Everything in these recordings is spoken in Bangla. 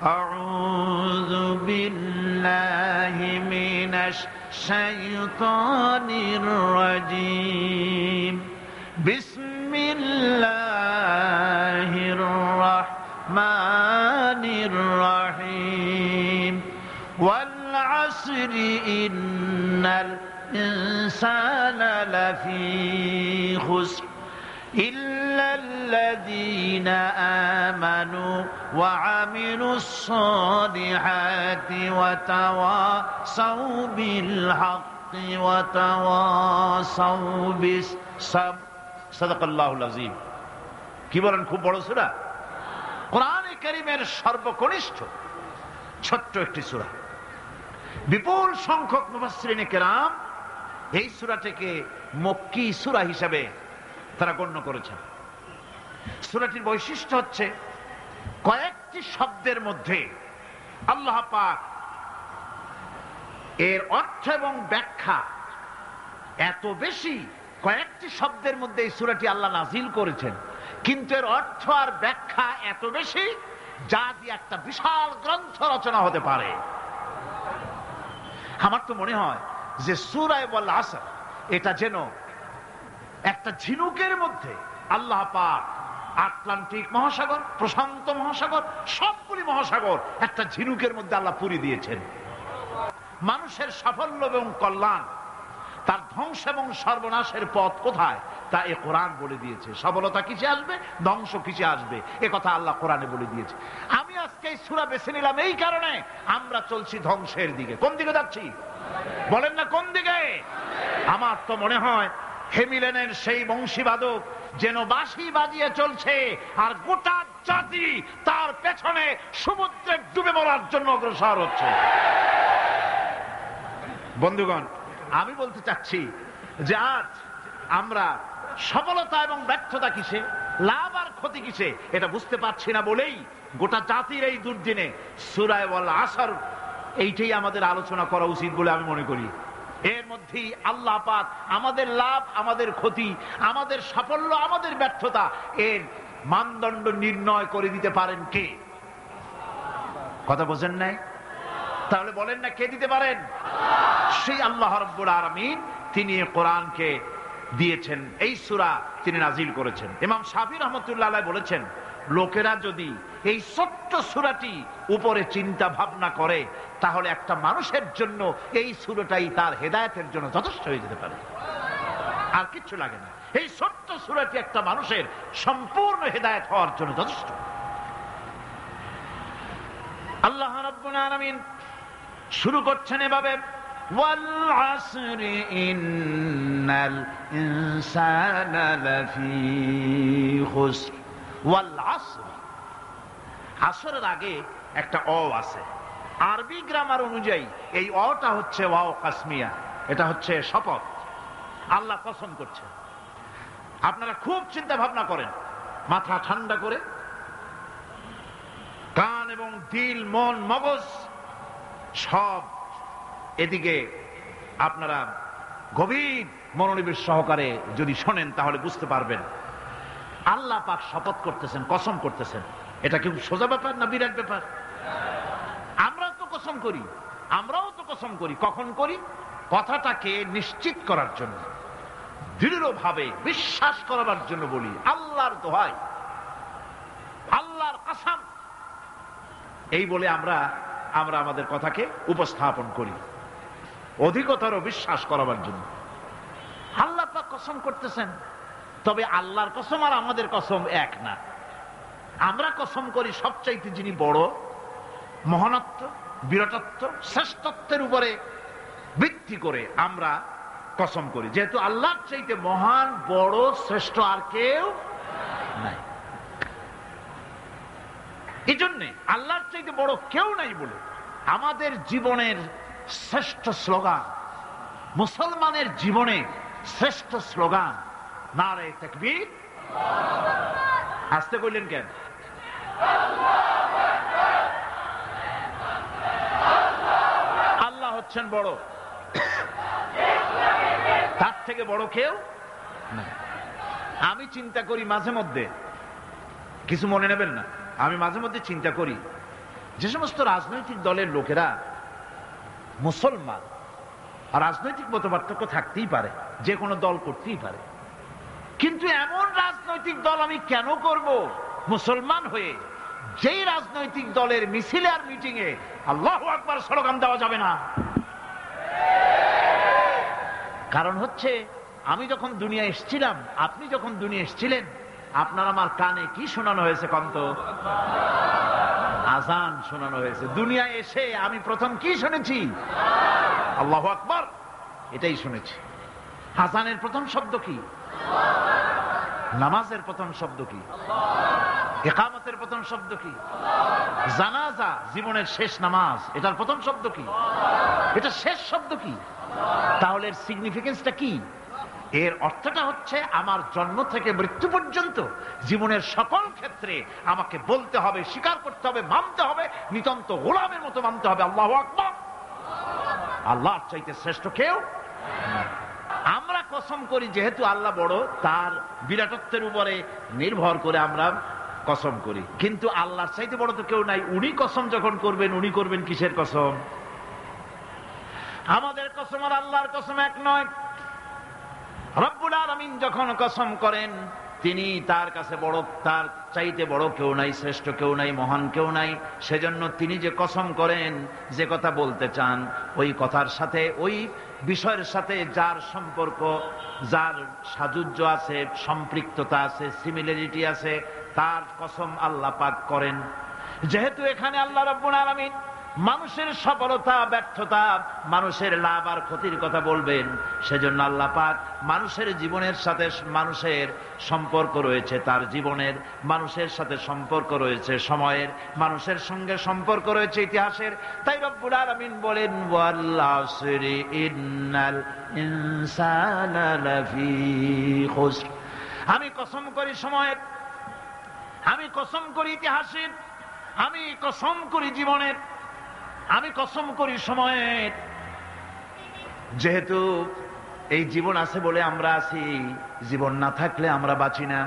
আউযু বিল্লাহি মিনাশ শাইতানির রাজীম। বিসমিল্লাহির রাহমানির রাহিম। ওয়াল আসরি ইন্নাল ইনসানা লাফি খুসর إلا الذين آمنوا وعملوا الصالحات وتواصوا بالحق وتواصوا بالصبر صدق الله العظيم। কি বলেন, খুব বড় সূরা, কোরআনে কারীমের সর্বকনিষ্ঠ ছোট্ট একটি সূরা। বিপুল সংখ্যক মুফাসসিরিনে কেরাম এই সূরাটিকে মক্কি সূরা হিসেবে তারা গণ্য করেছেন। সূরাটির বৈশিষ্ট্য হচ্ছে কয়েকটি শব্দের মধ্যে আল্লাহ পাক এর অর্থ এবং ব্যাখ্যা এত বেশি, কয়েকটি শব্দের মধ্যে এই সূরাটি আল্লাহ নাজিল করেছেন, কিন্তু এর অর্থ আর ব্যাখ্যা এত বেশি যা দিয়ে একটা বিশাল গ্রন্থ রচনা হতে পারে। আমার তো মনে হয় যে সূরা ওয়াল আসর এটা যেন একটা ঝিনুকের মধ্যে আল্লাহ পাক আটলান্টিক মহাসাগর, প্রশান্ত মহাসাগর, সবগুলি মহাসাগর একটা ঝিনুকের মধ্যে আল্লাহ পুরি দিয়েছেন। মানুষের সাফল্য এবং কল্যাণ, তার ধ্বংস এবং সর্বনাশের পথ কোথায় তা এ কোরআন বলে দিয়েছে। সফলতা কিসে আসবে, ধ্বংস কিসে আসবে, এ কথা আল্লাহ কোরআনে বলে দিয়েছে। আমি আজকে এই সূরা বেছে নিলাম এই কারণে, আমরা চলছি ধ্বংসের দিকে। কোন দিকে যাচ্ছি বলেন না, কোন দিকে? আমার তো মনে হয় হেমিলেনের সেই বংশীবাদক যেন বাঁশি বাজিয়ে চলছে, আর গোটা জাতি তার পেছনে সমুদ্রে ডুবে মরার জন্য অগ্রসর হচ্ছে। বন্ধুগণ, আমি বলতে চাচ্ছি যে আজ আমরা সফলতা এবং ব্যর্থতা কিসে, লাভ আর ক্ষতি কিসে, এটা বুঝতে পারছি না বলেই গোটা জাতির এই দুর্দিনে সূরা ওয়াল আসর এইটাই আমাদের আলোচনা করা উচিত বলে আমি মনে করি। এর মধ্যেই আল্লাহ পাক আমাদের লাভ, আমাদের ক্ষতি, আমাদের সাফল্য, আমাদের ব্যর্থতা এর মানদণ্ড নির্ণয় করে দিতে পারেন কে? কথা বোঝেন নাই? তাহলে বলেন না, কে দিতে পারেন? সেই আল্লাহ রাব্বুল আলামিন, তিনি কোরআনকে দিয়েছেন, এই সূরা তিনি নাজিল করেছেন। ইমাম শাফিঈ রাহমাতুল্লাহ আলাইহি বলেছেন, লোকেরা যদি এই ছোট্ট সূরাটি উপরে চিন্তা ভাবনা করে তাহলে একটা মানুষের জন্য এই সূরাটাই তার হেদায়েতের জন্য যথেষ্ট হয়ে যেতে পারে, আর কিচ্ছু লাগে না। এই ছোট্ট সূরাটি একটা মানুষের সম্পূর্ণ হেদায়েত হওয়ার জন্য যথেষ্ট। আল্লাহ রাব্বুল আলামিন শুরু করছেন এভাবে, ওয়াল আসরি ইন্নাল ইনসানা লাফি খুসর। ওয়াল আসর, আসরের আগে একটা অ আছে। আরবি গ্রামার অনুযায়ী এই অটা হচ্ছে ওয়াও কাসমিয়া, এটা হচ্ছে শপথ। আল্লাহ কসম করছে। আপনারা খুব চিন্তা ভাবনা করেন, মাথা ঠান্ডা করে, কান এবং দিল, মন, মগজ সব এদিকে আপনারা গভীর মনোনিবেশ সহকারে যদি শোনেন তাহলে বুঝতে পারবেন আল্লাহ পাক শপথ করতেছেন, কসম করতেছেন। এটা কি সোজা ব্যাপার না বিরাট ব্যাপার? আমরাও তো কসম করি। কখন করি? কথাটাকে নিশ্চিত করার জন্য, দৃঢ়ভাবে বিশ্বাস করার জন্য বলি, আল্লাহর দোহাই, আল্লাহর কসম, এই বলে আমরা আমাদের কথাকে উপস্থাপন করি, অধিকতর বিশ্বাস করাবার জন্য। আল্লাহ পাক কসম করতেছেন, তবে আল্লাহর কসম আর আমাদের কসম এক না। আমরা কসম করি সবচাইতে যিনি বড়, মহানত্ব, বিরাটত্ব, শ্রেষ্ঠত্বের উপরে ভিত্তি করে আমরা কসম করি, যেহেতু আল্লাহর চাইতে মহান, বড়, শ্রেষ্ঠ আর কেউ নাই। এই জন্যে আল্লাহর চাইতে বড় কেউ নাই বলে আমাদের জীবনের শ্রেষ্ঠ স্লোগান, মুসলমানের জীবনে শ্রেষ্ঠ স্লোগান নারে তাকবীর। আসতে কইলেন কেন? আল্লাহ হচ্ছেন বড়, তার থেকে বড় কেউ না। আমি চিন্তা করি মাঝে মধ্যে, কিছু মনে নেবেন না, আমি মাঝে মধ্যে চিন্তা করি যে সমস্ত রাজনৈতিক দলের লোকেরা মুসলমান, রাজনৈতিক মতপার্থক্য থাকতেই পারে, যে কোনো দল করতেই পারে, কিন্তু এমন রাজনৈতিক দল আমি কেন করব মুসলমান হয়ে যেই রাজনৈতিক দলের মিছিলে আর মিটিং এ আল্লাহু আকবার স্লোগান দেওয়া যাবে না? কারণ হচ্ছে আমি যখন দুনিয়া এসেছিলাম, আপনি যখন দুনিয়া এসেছিলেন, আপনার আমার কানে কি শোনানো হয়েছে? কন্ত আজান শোনানো হয়েছে। দুনিয়া এসে আমি প্রথম কি শুনেছি? আল্লাহু আকবার, এটাই শুনেছি। আজানের প্রথম শব্দ কি? নামাজের প্রথম শব্দ কি? ইকামতের প্রথম শব্দ কি? জানাজা, জীবনের শেষ নামাজ, এটার প্রথম শব্দ কি? এটা শেষ শব্দ কি? তাহলে এর সিগনিফিকেন্সটা কি? এর অর্থটা হচ্ছে আমার জন্ম থেকে মৃত্যু পর্যন্ত জীবনের সকল ক্ষেত্রে আমাকে বলতে হবে, স্বীকার করতে হবে, মানতে হবে, নিতান্ত গোলামের মতো মানতে হবে আল্লাহু আকবার। আল্লাহর চাইতে শ্রেষ্ঠ কেউ। আমরা কসম করি যেহেতু আল্লাহ বড়, তার বিরাটত্বের উপরে নির্ভর করে আমরা কসম করি, কিন্তু আল্লাহর চাইতে বড় তো কেউ নাই। উনি কসম যখন করবেন, উনি করবেন কিসের কসম? আমাদের কসম আর আল্লাহর কসম এক নয়। রব্বুল আলামিন যখন কসম করেন, তিনি তার কাছে বড়, তার চাইতে বড় কেউ নাই, শ্রেষ্ঠ কেউ নাই, মহান কেউ নাই। সেজন্য তিনি যে কসম করেন, যে কথা বলতে চান, ওই কথার সাথে, ওই বিষয়ের সাথে যার সম্পর্ক, যার সাযুজ্য আছে, সম্পৃক্ততা আছে, সিমিলারিটি আছে, তার কসম আল্লাহ পাক করেন। যেহেতু এখানে আল্লাহ রাব্বুল আলামিন মানুষের সফলতা, ব্যর্থতা, মানুষের লাভ আর ক্ষতির কথা বলবেন, সেজন্য আল্লাহ পাক মানুষের জীবনের সাথে, মানুষের সম্পর্ক রয়েছে তার জীবনের, মানুষের সাথে সম্পর্ক রয়েছে সময়ের, মানুষের সঙ্গে সম্পর্ক রয়েছে ইতিহাসের। তাই রব্বুল আলামিন বলেন, ওয়াল আসরি ইন্নাল ইনসানা লাফি খুসর। আমি কসম করি সময়ের, আমি কসম করি ইতিহাসের, আমি কসম করি জীবনের, আমি কসম করি সময়ের। যেহেতু এই জীবন আছে বলে আমরা আছি, জীবন না থাকলে আমরা বাঁচি না।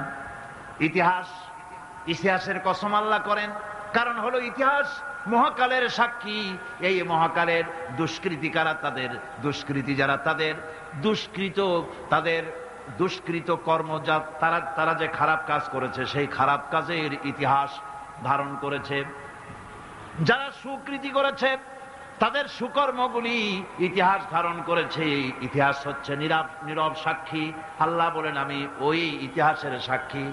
ইতিহাসের কসম আল্লাহ করেন, কারণ হলো ইতিহাস মহাকালের সাক্ষী। এই মহাকালের দুষ্কৃতিকারা, তাদের দুষ্কৃতি যারা, তাদের দুষ্কৃত কর্ম, যা তারা যে খারাপ কাজ করেছে, সেই খারাপ কাজের ইতিহাস ধারণ করেছে। যারা সুকৃতি করেছে, তাদের সুকর্মগুলি ইতিহাস ধারণ করেছে। ইতিহাস হচ্ছে নীরব সাক্ষী। আল্লাহ বলেন, আমি ওই ইতিহাসের সাক্ষী,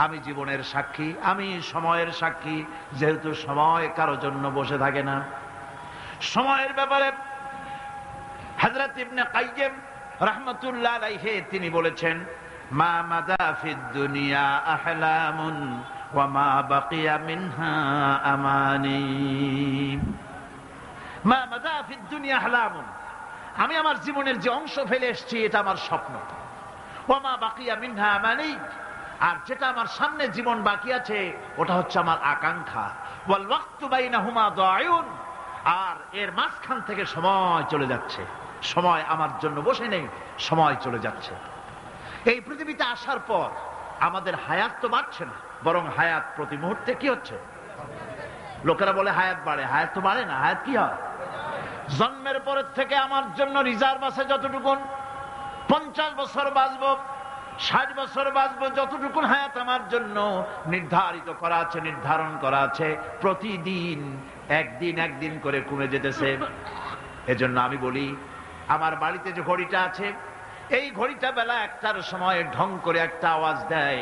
আমি জীবনের সাক্ষী, আমি সময়ের সাক্ষী। যেহেতু সময় কারো জন্য বসে থাকে না। সময়ের ব্যাপারে হযরত ইবনে কাইয়্যিম রাহমাতুল্লাহ আলাইহি তিনি বলেছেন, মা মাদা ফিদ দুনিয়া আহলামুন ওয়া মা বাকিয়া মিনহা আমানি। মা মাদা ফিদ দুনিয়া আহলামুন, আমি আমার জীবনের যে অংশ ফেলে এসেছি এটা আমার স্বপ্ন। ওয়া মা বাকিয়া মিনহা আমানি, আর যেটা আমার সামনে জীবন বাকি আছে ওটা হচ্ছে আমার আকাঙ্ক্ষা। ওয়াল ওয়াক্তু বাইনাহুমা দায়ুন, আর এর মাঝখান থেকে সময় চলে যাচ্ছে। সময় আমার জন্য বসে নেই, সময় চলে যাচ্ছে। এই পৃথিবীতে আসার পর আমাদের হায়াত তো বাড়ছে না, বরং হায়াত প্রতি মুহূর্তে কি হচ্ছে? লোকেরা বলে হায়াত বাড়ে, হায়াত তো বাড়ে না। হায়াত কি হয়? জন্মের পরের থেকে আমার জন্য রিজার্ভ আছে যতটুকু, 50 বছর বাঁচবো, 60 বছর বাঁচবো, যতটুকু হায়াত আমার জন্য নির্ধারিত করা আছে, নির্ধারণ করা আছে, প্রতিদিন একদিন করে কমে যেতেছে। এজন্য আমি বলি, আমার বাড়িতে যে ঘড়িটা আছে, এই ঘড়িটা বেলা 1টার সময় ঢং করে একটা আওয়াজ দেয়,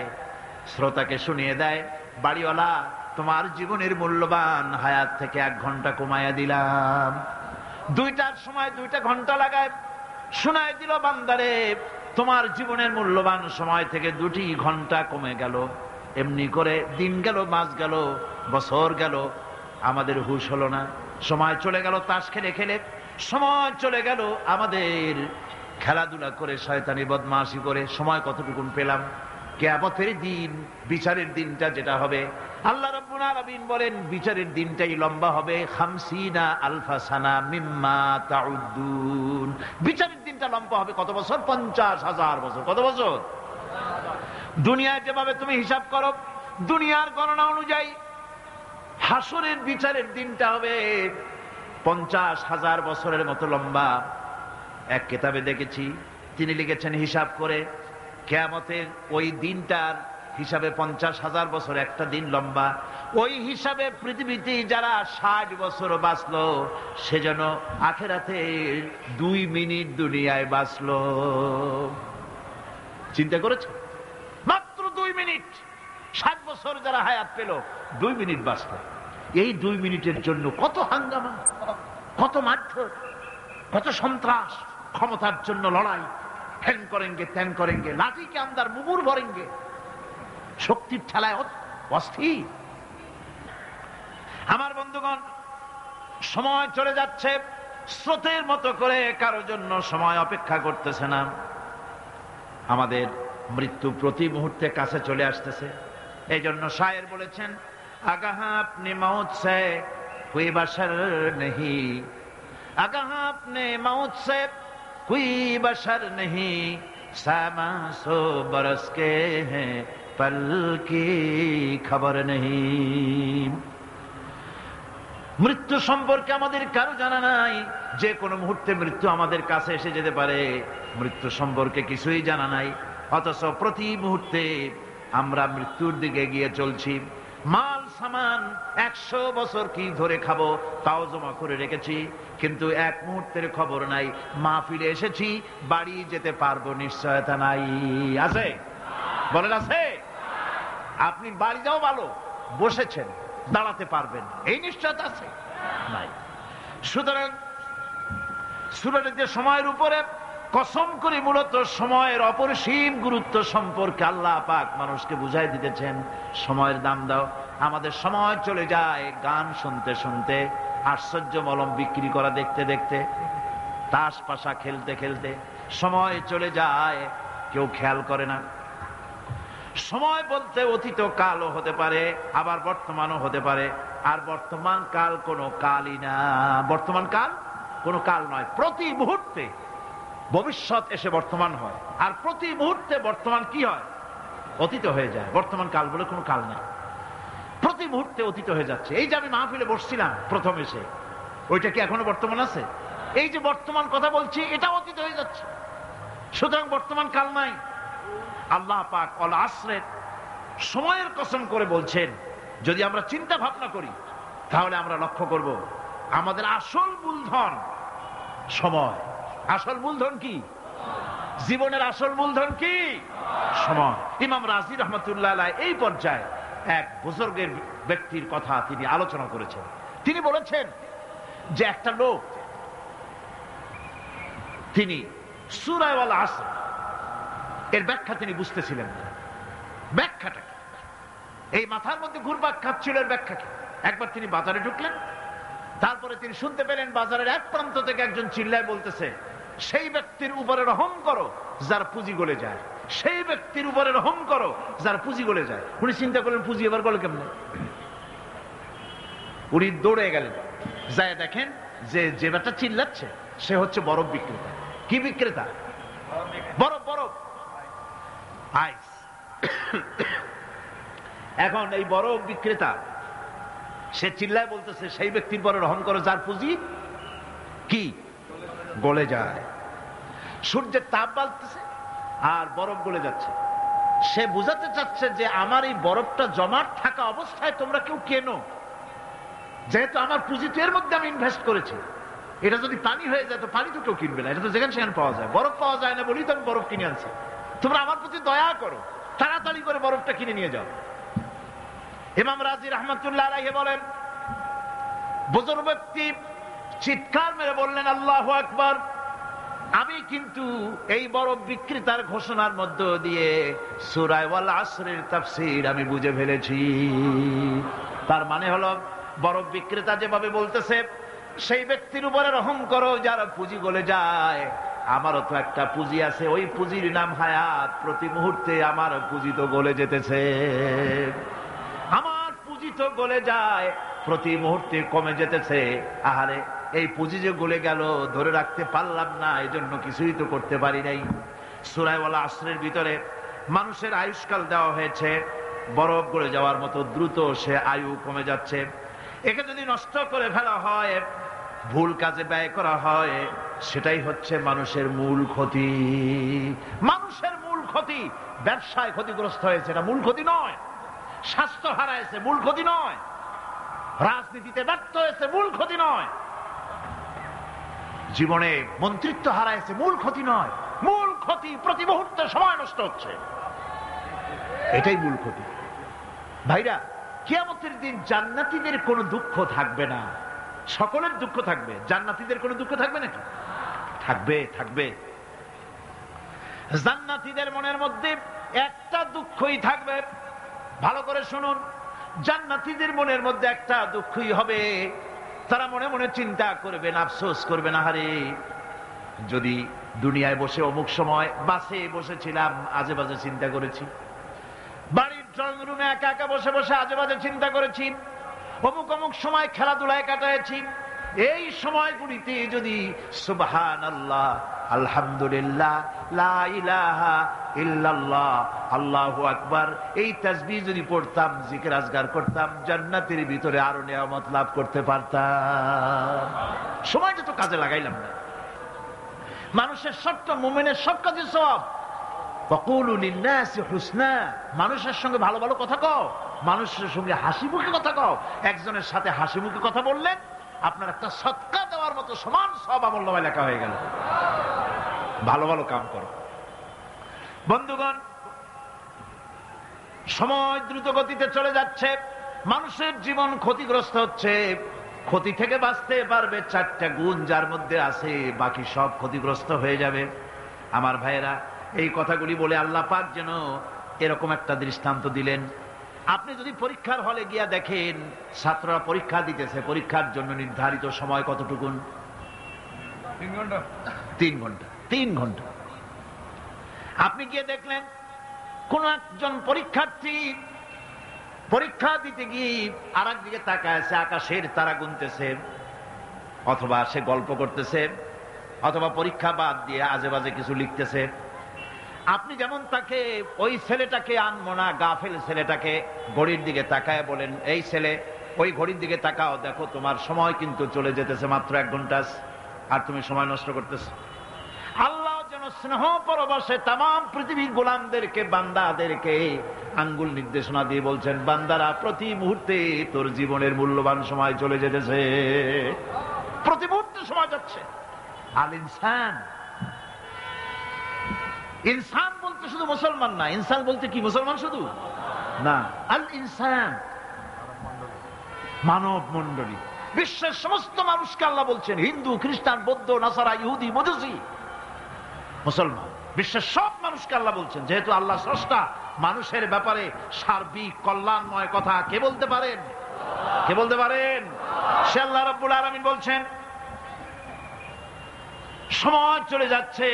শ্রোতাকে শুনিয়ে দেয়, বাড়িওয়ালা তোমার জীবনের মূল্যবান হায়াত থেকে 1 ঘন্টা কমাইয়া দিলাম। 2টার সময় 2টা ঘন্টা লাগায় শোনায় দিল, বান্দারে তোমার জীবনের মূল্যবান সময় থেকে 2টি ঘন্টা কমে গেল। এমনি করে দিন গেল, মাস গেল, বছর গেল, আমাদের হুঁশ হলো না। সময় চলে গেল তাস খেলে খেলে, সময় চলে গেল আমাদের খেলাধুলা করে, শয়তানি বদমাশি করে। সময় কতটুকু পেলাম? কিয়ামতের দিন, বিচারের দিনটা যেটা হবে, আল্লাহ রাব্বুল আলামিন বলেন বিচারের দিনটাই লম্বা হবে 50 আলফা সানা মিম্মা তাউদ্দুন। বিচারের দিনটা লম্বা হবে কত বছর? 50,000 বছর। কত বছর? দুনিয়ায় যেভাবে তুমি হিসাব করো, দুনিয়ার গণনা অনুযায়ী হাসরের বিচারের দিনটা হবে 50,000 বছরের মতো লম্বা। এক কিতাবে দেখেছি, তিনি লিখেছেন হিসাব করে কিয়ামতের ওই দিনটার হিসাবে 50,000 বছর একটা দিন লম্বা। ওই হিসাবে পৃথিবীতে যারা 60 বছর বাঁচলো, সে যেন আখেরাতে 2 মিনিট দুনিয়ায় বাঁচলো। চিন্তা করেছে? মাত্র 2 মিনিট। 60 বছর যারা হায়াত পেল, 2 মিনিট বাঁচলো। এই 2 মিনিটের জন্য কত হাঙ্গামা, কত মারধর, কত সন্ত্রাস, ক্ষমতার জন্য লড়াই, হ্যান করেঙ্গে ত্যান করেঙ্গে, লাঠিকে আমদার মুগুর ভরেঙ্গে, শক্তির ঠেলায় অস্থির। আমার বন্ধুগণ, সময় চলে যাচ্ছে, স্রোতের মতো করে কারো জন্য সময় অপেক্ষা করতেছে না। আমাদের মৃত্যু প্রতি মুহূর্তে কাছে চলে আসতেছে। এই জন্য শায়ের বলেছেন, আগাহ আপনি মৌত সে কোই বশর নেহি, আগাহ আপনি মৌত সে কোই বশর নেহি, সামা সো বরস কে হ্যাঁ পল কি খবর নেহি। মৃত্যু সম্পর্কে আমাদের কারো জানা নাই। যে কোনো মুহূর্তে মৃত্যু আমাদের কাছে এসে যেতে পারে, মৃত্যু সম্পর্কে কিছুই জানা নাই। অথচ প্রতি মুহূর্তে আমরা মৃত্যুর দিকে এগিয়ে চলছি। মাল সামান 100 বছর কি ধরে খাবো তাও জমা করে রেখেছি, কিন্তু এক মুহূর্তের খবর নাই। মা ফিরে এসেছি, বাড়ি যেতে পারবো নিশ্চয়তা নাই। আছে? বলেন আছে? আপনি বাড়ি যাও ভালো, বসেছেন, দাঁড়াতে পারবেন, এই নিশ্চয়তা আছে? নাই। সুতরাং সূরার যে সময়ের উপরে কসম করে মূলত সময়ের অপরিসীম গুরুত্ব সম্পর্কে আল্লাহ পাক মানুষকে বুঝাই দিতেছেন। সময়ের দাম দাও। আমাদের সময় চলে যায় গান শুনতে শুনতে, আশ্চর্য মলম বিক্রি করা দেখতে দেখতে, তাস পাশা খেলতে খেলতে সময় চলে যায়, কেউ খেয়াল করে না। সময় বলতে অতীত কালও হতে পারে, আবার বর্তমানও হতে পারে। আর বর্তমান কাল কোনো কালই না। বর্তমান কাল কোনো কাল নয়। প্রতি মুহূর্তে ভবিষ্যৎ এসে বর্তমান হয়, আর প্রতি মুহূর্তে বর্তমান কি হয়? অতীত হয়ে যায়। বর্তমান কাল বলে কোনো কাল নেই। প্রতি মুহূর্তে অতীত হয়ে যাচ্ছে। এই যে আমি মাহফিলে বসছিলাম প্রথম এসে, ওইটা কি এখনো বর্তমান আছে? এই যে বর্তমান কথা বলছি, এটা অতীত হয়ে যাচ্ছে। সুতরাং বর্তমান কাল নাই। আল্লাহ পাক অল আসরের সময়ের কসম করে বলছেন। যদি আমরা চিন্তা ভাবনা করি তাহলে আমরা লক্ষ্য করব আমাদের আসল মূলধন সময়। আসল মূলধন কি? জীবনের আসল মূলধন কি? সময়। ইমাম রাজি রহমতুল্লাহ আলাইহি এই পর্যায়ে এক বুজুর্গের ব্যক্তির কথা তিনি আলোচনা করেছেন। তিনি বলেছেন যে একটা লোক, তিনি সূরা আল আসর এর ব্যাখ্যা তিনি বুঝতেছিলেন না। ব্যাখ্যাটা কি? এই মাথার মধ্যে ঘুরপাক খাচ্ছিল এর ব্যাখ্যা কি? একবার তিনি বাজারে ঢুকলেন, তারপরে তিনি শুনতে পেলেন বাজারের এক প্রান্ত থেকে একজন চিল্লায় বলতেছে, সেই ব্যক্তির উপরে রহম করো যার পুঁজি গলে যায়, সেই ব্যক্তির উপরে রহম করো যার পুঁজি গলে যায়। উনি চিন্তা করলেন পুঁজি এবার গলে কেমনে? উনি দৌড়ে গেলেন, যায় দেখেন যে যে ব্যাটা চিল্লাচ্ছে সে হচ্ছে বরফ বিক্রেতা। কি বিক্রেতা? বরফ, বরফ, আইস। এখন এই বরফ বিক্রেতা সে চিল্লায় বলতেছে, সেই ব্যক্তির পরে রহম করো যার পুঁজি কি গলে যায়। সূর্যের তাপ বাড়তেছে আর বরফ গলে যাচ্ছে। সে বুঝাতে চাচ্ছে যে আমার এই বরফটা জমাট থাকা অবস্থায় তোমরা কেউ কেনো, যেহেতু আমার পুঁজি তো এর মধ্যে আমি ইনভেস্ট করেছি। এটা যদি পানি হয়ে যায় তো পানি তো কেউ কিনবে না, এটা তো যেখানে সেখানে পাওয়া যায়। বরফ পাওয়া যায় না বলেই তো আমি বরফ কিনে আনছি। তোমরা আমার প্রতি দয়া করো, তাড়াতাড়ি করে বরফটা কিনে নিয়ে যাও। ইমাম রাজি রহমতুল্লাহ আলাইহি বলেন, বুজুর্গ ব্যক্তি চিৎকার মেরে বললেন, আল্লাহু আকবার, আমি কিন্তু এই বরফ বিক্রেতার ঘোষণার মধ্য দিয়ে সূরা আল আসরের তাফসীর আমি বুঝে ফেলেছি। তার মানে হলো বরফ বিক্রেতা যেভাবে বলতেছে সেই ব্যক্তির উপরে রহম করো যার পুঁজি গলে যায়, আমারও তো একটা পুঁজি আছে, ওই পুঁজির নাম হায়াত। প্রতি মুহূর্তে আমার পুঁজি তো গলে যেতেছে, আমার পুঁজি তো গলে যায়, প্রতি মুহূর্তে কমে যেতেছে। আহারে, এই পুঁজি যে গলে গেল ধরে রাখতে পারলাম না, এই জন্য কিছুই তো করতে পারি নাই। সূরা আল আসরের ভিতরে মানুষের আয়ুষ্কাল দেওয়া হয়েছে বরফ গলে যাওয়ার মতো দ্রুত, সে আয়ু কমে যাচ্ছে। একে যদি নষ্ট করে ফেলা হয়, ভুল কাজে ব্যয় করা হয়, সেটাই হচ্ছে মানুষের মূল ক্ষতি। মানুষের মূল ক্ষতি। ব্যবসায় ক্ষতিগ্রস্ত হয়েছে, এটা মূল ক্ষতি নয়। স্বাস্থ্য হারাইছে, মূল ক্ষতি নয়। রাজনীতিতে ব্যর্থ হয়েছে, মূল ক্ষতি নয়। জীবনে মন্ত্রিত্ব হারাইছে, মূল ক্ষতি নয়। মূল ক্ষতি প্রতি মুহূর্তে সময় নষ্ট হচ্ছে, এটাই মূল ক্ষতি। ভাইরা, কিয়ামতের দিন জান্নাতীদের কোনো দুঃখ থাকবে না, সকলের দুঃখ থাকবে। জান্নাতীদের কোনো দুঃখ থাকবে নাকি? থাকবে, থাকবে। জান্নাতীদের মনের মধ্যে একটা দুঃখই থাকবে। ভালো করে শুনুন, জান্নাতীদের মনের মধ্যে একটা দুঃখই হবে। তারা মনে মনে চিন্তা করবেন, আফসোস করবেন, আহারে যদি দুনিয়ায় বসে অমুক সময় বাসে বসেছিলাম, আজে বাজে চিন্তা করেছি, বাড়ির ড্রয়িং রুমে একা একা বসে বসে আজে বাজে চিন্তা করেছি, অমুক অমুক সময় খেলাধুলায় কাটাইছি, এই সময়গুলিতে যদি সুবহানাল্লাহ, আলহামদুলিল্লাহ, লা ইলাহা ইল্লাল্লাহ, আল্লাহু আকবার, এই তাসবিহ যদি পড়তাম, জিকির আজগার করতাম, জান্নাতের ভিতরে আরো নিয়ামত লাভ করতে পারতাম। সময়টা তো কাজে লাগাইলাম না। মানুষের সবটা, মুমিনের সব কাজে সওয়াব। ওয়াকুলু লিন্নাসি হুসনা, মানুষের সঙ্গে ভালো ভালো কথা কও, মানুষের সঙ্গে হাসি মুখে কথা কও। একজনের সাথে হাসি মুখে কথা বললেন, আপনার একটা সদকা দেওয়ার মতো সমান সওয়াব আমলনামায় লেখা হয়ে গেল। ভালো ভালো কাম করো। বন্ধুগণ, সময় দ্রুত গতিতে চলে যাচ্ছে, মানুষের জীবন ক্ষতিগ্রস্ত হচ্ছে। ক্ষতি থেকে বাঁচতে পারবে চারটা গুণ যার মধ্যে আছে, বাকি সব ক্ষতিগ্রস্ত হয়ে যাবে। আমার ভাইয়েরা, এই কথাগুলি বলে আল্লাহ পাক যেন এরকম একটা দৃষ্টান্ত দিলেন। আপনি যদি পরীক্ষার হলে গিয়া দেখেন, ছাত্ররা পরীক্ষা দিতেছে, পরীক্ষার জন্য নির্ধারিত সময় কতটুকুন? 3 ঘন্টা। 3 ঘন্টা, 3 ঘন্টা। আপনি গিয়ে দেখলেন কোন একজন পরীক্ষার্থী পরীক্ষা দিতে গিয়ে আর একদিকে তাকায় আছে, আকাশের তারা গুনতেছে, অথবা সে গল্প করতেছে, অথবা পরীক্ষা বাদ দিয়ে আজে বাজে কিছু লিখতেছে। আপনি যেমন তাকে, ওই ছেলেটাকে আনবো না, গাফেল ছেলেটাকে ঘড়ির দিকে তাকায় বলেন, এই ছেলে ওই ঘড়ির দিকে তাকাও, দেখো তোমার সময় কিন্তু চলে যেতেছে মাত্র 1 ঘন্টা, আর তুমি সময় নষ্ট করতেছ। আল্লাহ যেন স্নেহ পরবশে তামাম পৃথিবীর গোলামদেরকে, বান্দাদেরকে আঙ্গুল নির্দেশনা দিয়ে বলছেন, বান্দারা প্রতি মুহূর্তে তোর জীবনের মূল্যবান সময় চলে যেতেছে, প্রতি মুহূর্তে সময় যাচ্ছে। আল ইনসান, ইনসান বলতে শুধু মুসলমান না, ইনসান বলতে কি মুসলমান শুধু না, আল ইনসান মানব মন্ডলী, বিশ্বের সমস্ত মানুষকে আল্লাহ বলছেন, হিন্দু, খ্রিস্টান, বৌদ্ধ, নাসারা, ইহুদি, মজুসি, মুসলমান, বিশ্বের সব মানুষকে আল্লাহ বলছেন। যেহেতু আল্লাহ স্রষ্টা, মানুষের ব্যাপারে সার্বিক কল্যাণময় কথা কে বলতে পারেন? কে বলতে পারেন? সে আল্লাহ রাব্বুল আলামিন বলছেন, সময় চলে যাচ্ছে,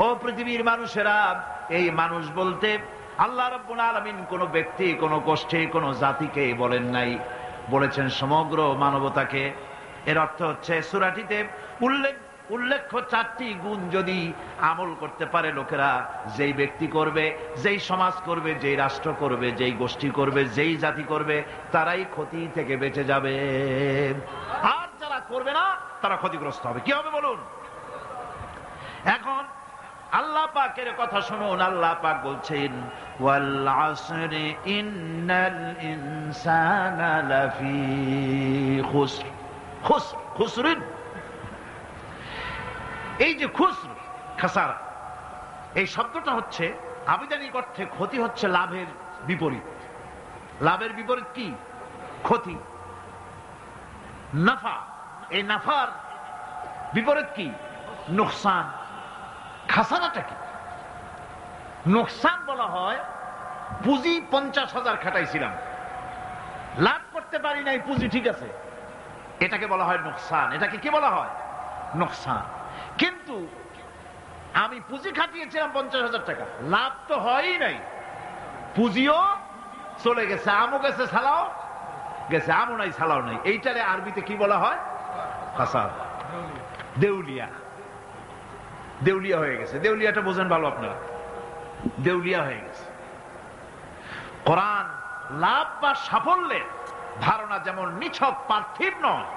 ও পৃথিবীর মানুষেরা। এই মানুষ বলতে আল্লাহ রাব্বুল আলামিন কোন ব্যক্তি, কোন গোষ্ঠী, কোন জাতিকে বলেন নাই, বলেছেন সমগ্র মানবতাকে। এর অর্থ হচ্ছে সূরাটিতে উল্লেখ্য 4টি গুণ যদি আমল করতে পারে লোকেরা, যেই ব্যক্তি করবে, যেই সমাজ করবে, যেই রাষ্ট্র করবে, যেই গোষ্ঠী করবে, যেই জাতি করবে, তারাই ক্ষতি থেকে বেঁচে যাবে। আর যারা করবে না, তারা ক্ষতিগ্রস্ত হবে। কি হবে বলুন? এখন আল্লাহ পাকের কথা শুনুন। আল্লাহ পাক বলছেন, ওয়াল আসরি ইন্নাল ইনসানা লাফি খুসর। খুসর, খুসরিন, এই যে খুসর, খাসারা, এই শব্দটা হচ্ছে আবিধানিক অর্থে ক্ষতি, হচ্ছে লাভের বিপরীত। লাভের বিপরীত কি? ক্ষতি। নাফা, এই নাফার বিপরীত কি? নোকসান। খাসারাটা কি? নোকসান বলা হয় পুঁজি 50,000 খাটাইছিলাম, লাভ করতে পারি নাই, পুঁজি ঠিক আছে, এটাকে বলা হয় নোকসান। এটাকে কি বলা হয়? নোকসান। কিন্তু আমি পুঁজি খাটিয়েছিলাম 50,000 টাকা, লাভ তো হয়ই নাই, পুঁজিও চলে গেছে, আমও গেছে, ছালাও গেছে, আমও নাই, ছালাও নাই। এইটারে আরবিতে কি বলা হয়? খাসার, দেউলিয়া। দেউলিয়া হয়ে গেছে। দেউলিয়াটা বোঝেন ভালো আপনারা, দেউলিয়া হয়ে গেছে। কোরআন লাভ বা সাফল্যের ধারণা যেমন নিছক পার্থিব নয়,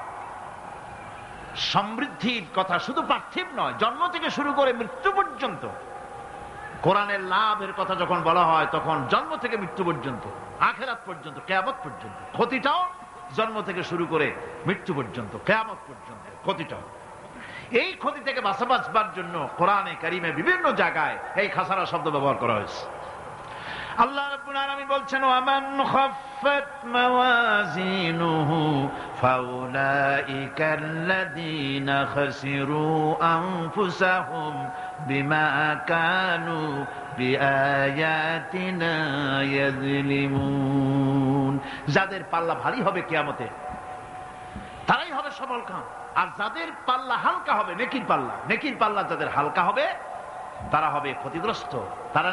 সমৃদ্ধির কথা শুধু পার্থিব নয়, জন্ম থেকে শুরু করে মৃত্যু পর্যন্ত। কোরআনের লাভের কথা যখন বলা হয় তখন জন্ম থেকে মৃত্যু পর্যন্ত, আখিরাত পর্যন্ত, কিয়ামত পর্যন্ত। ক্ষতিটাও জন্ম থেকে শুরু করে মৃত্যু পর্যন্ত, কিয়ামত পর্যন্ত ক্ষতিটাও। এই ক্ষতি থেকে বাঁচবার জন্য কোরআনে কারিমে বিভিন্ন জায়গায় এই খাসারা শব্দ ব্যবহার করা হয়েছে। আল্লাহ রাব্বুল আলামিন বলছেন, ওয়ামান খাফফাত মাওয়াজিনুহু ফাউলাইকাল্লাযীনা খাসিরু আনফুসাহুম বিমা কানু বিআয়াতিনা ইয়াযলিমুন। যাদের পাল্লা ভারী হবে কিয়ামতে তারাই হবে সফলকাম, আর যাদের পাল্লা হালকা হবে, নেকির পাল্লা যাদের হালকা হবে তারা হবে ক্ষতিগ্রস্ত। তারা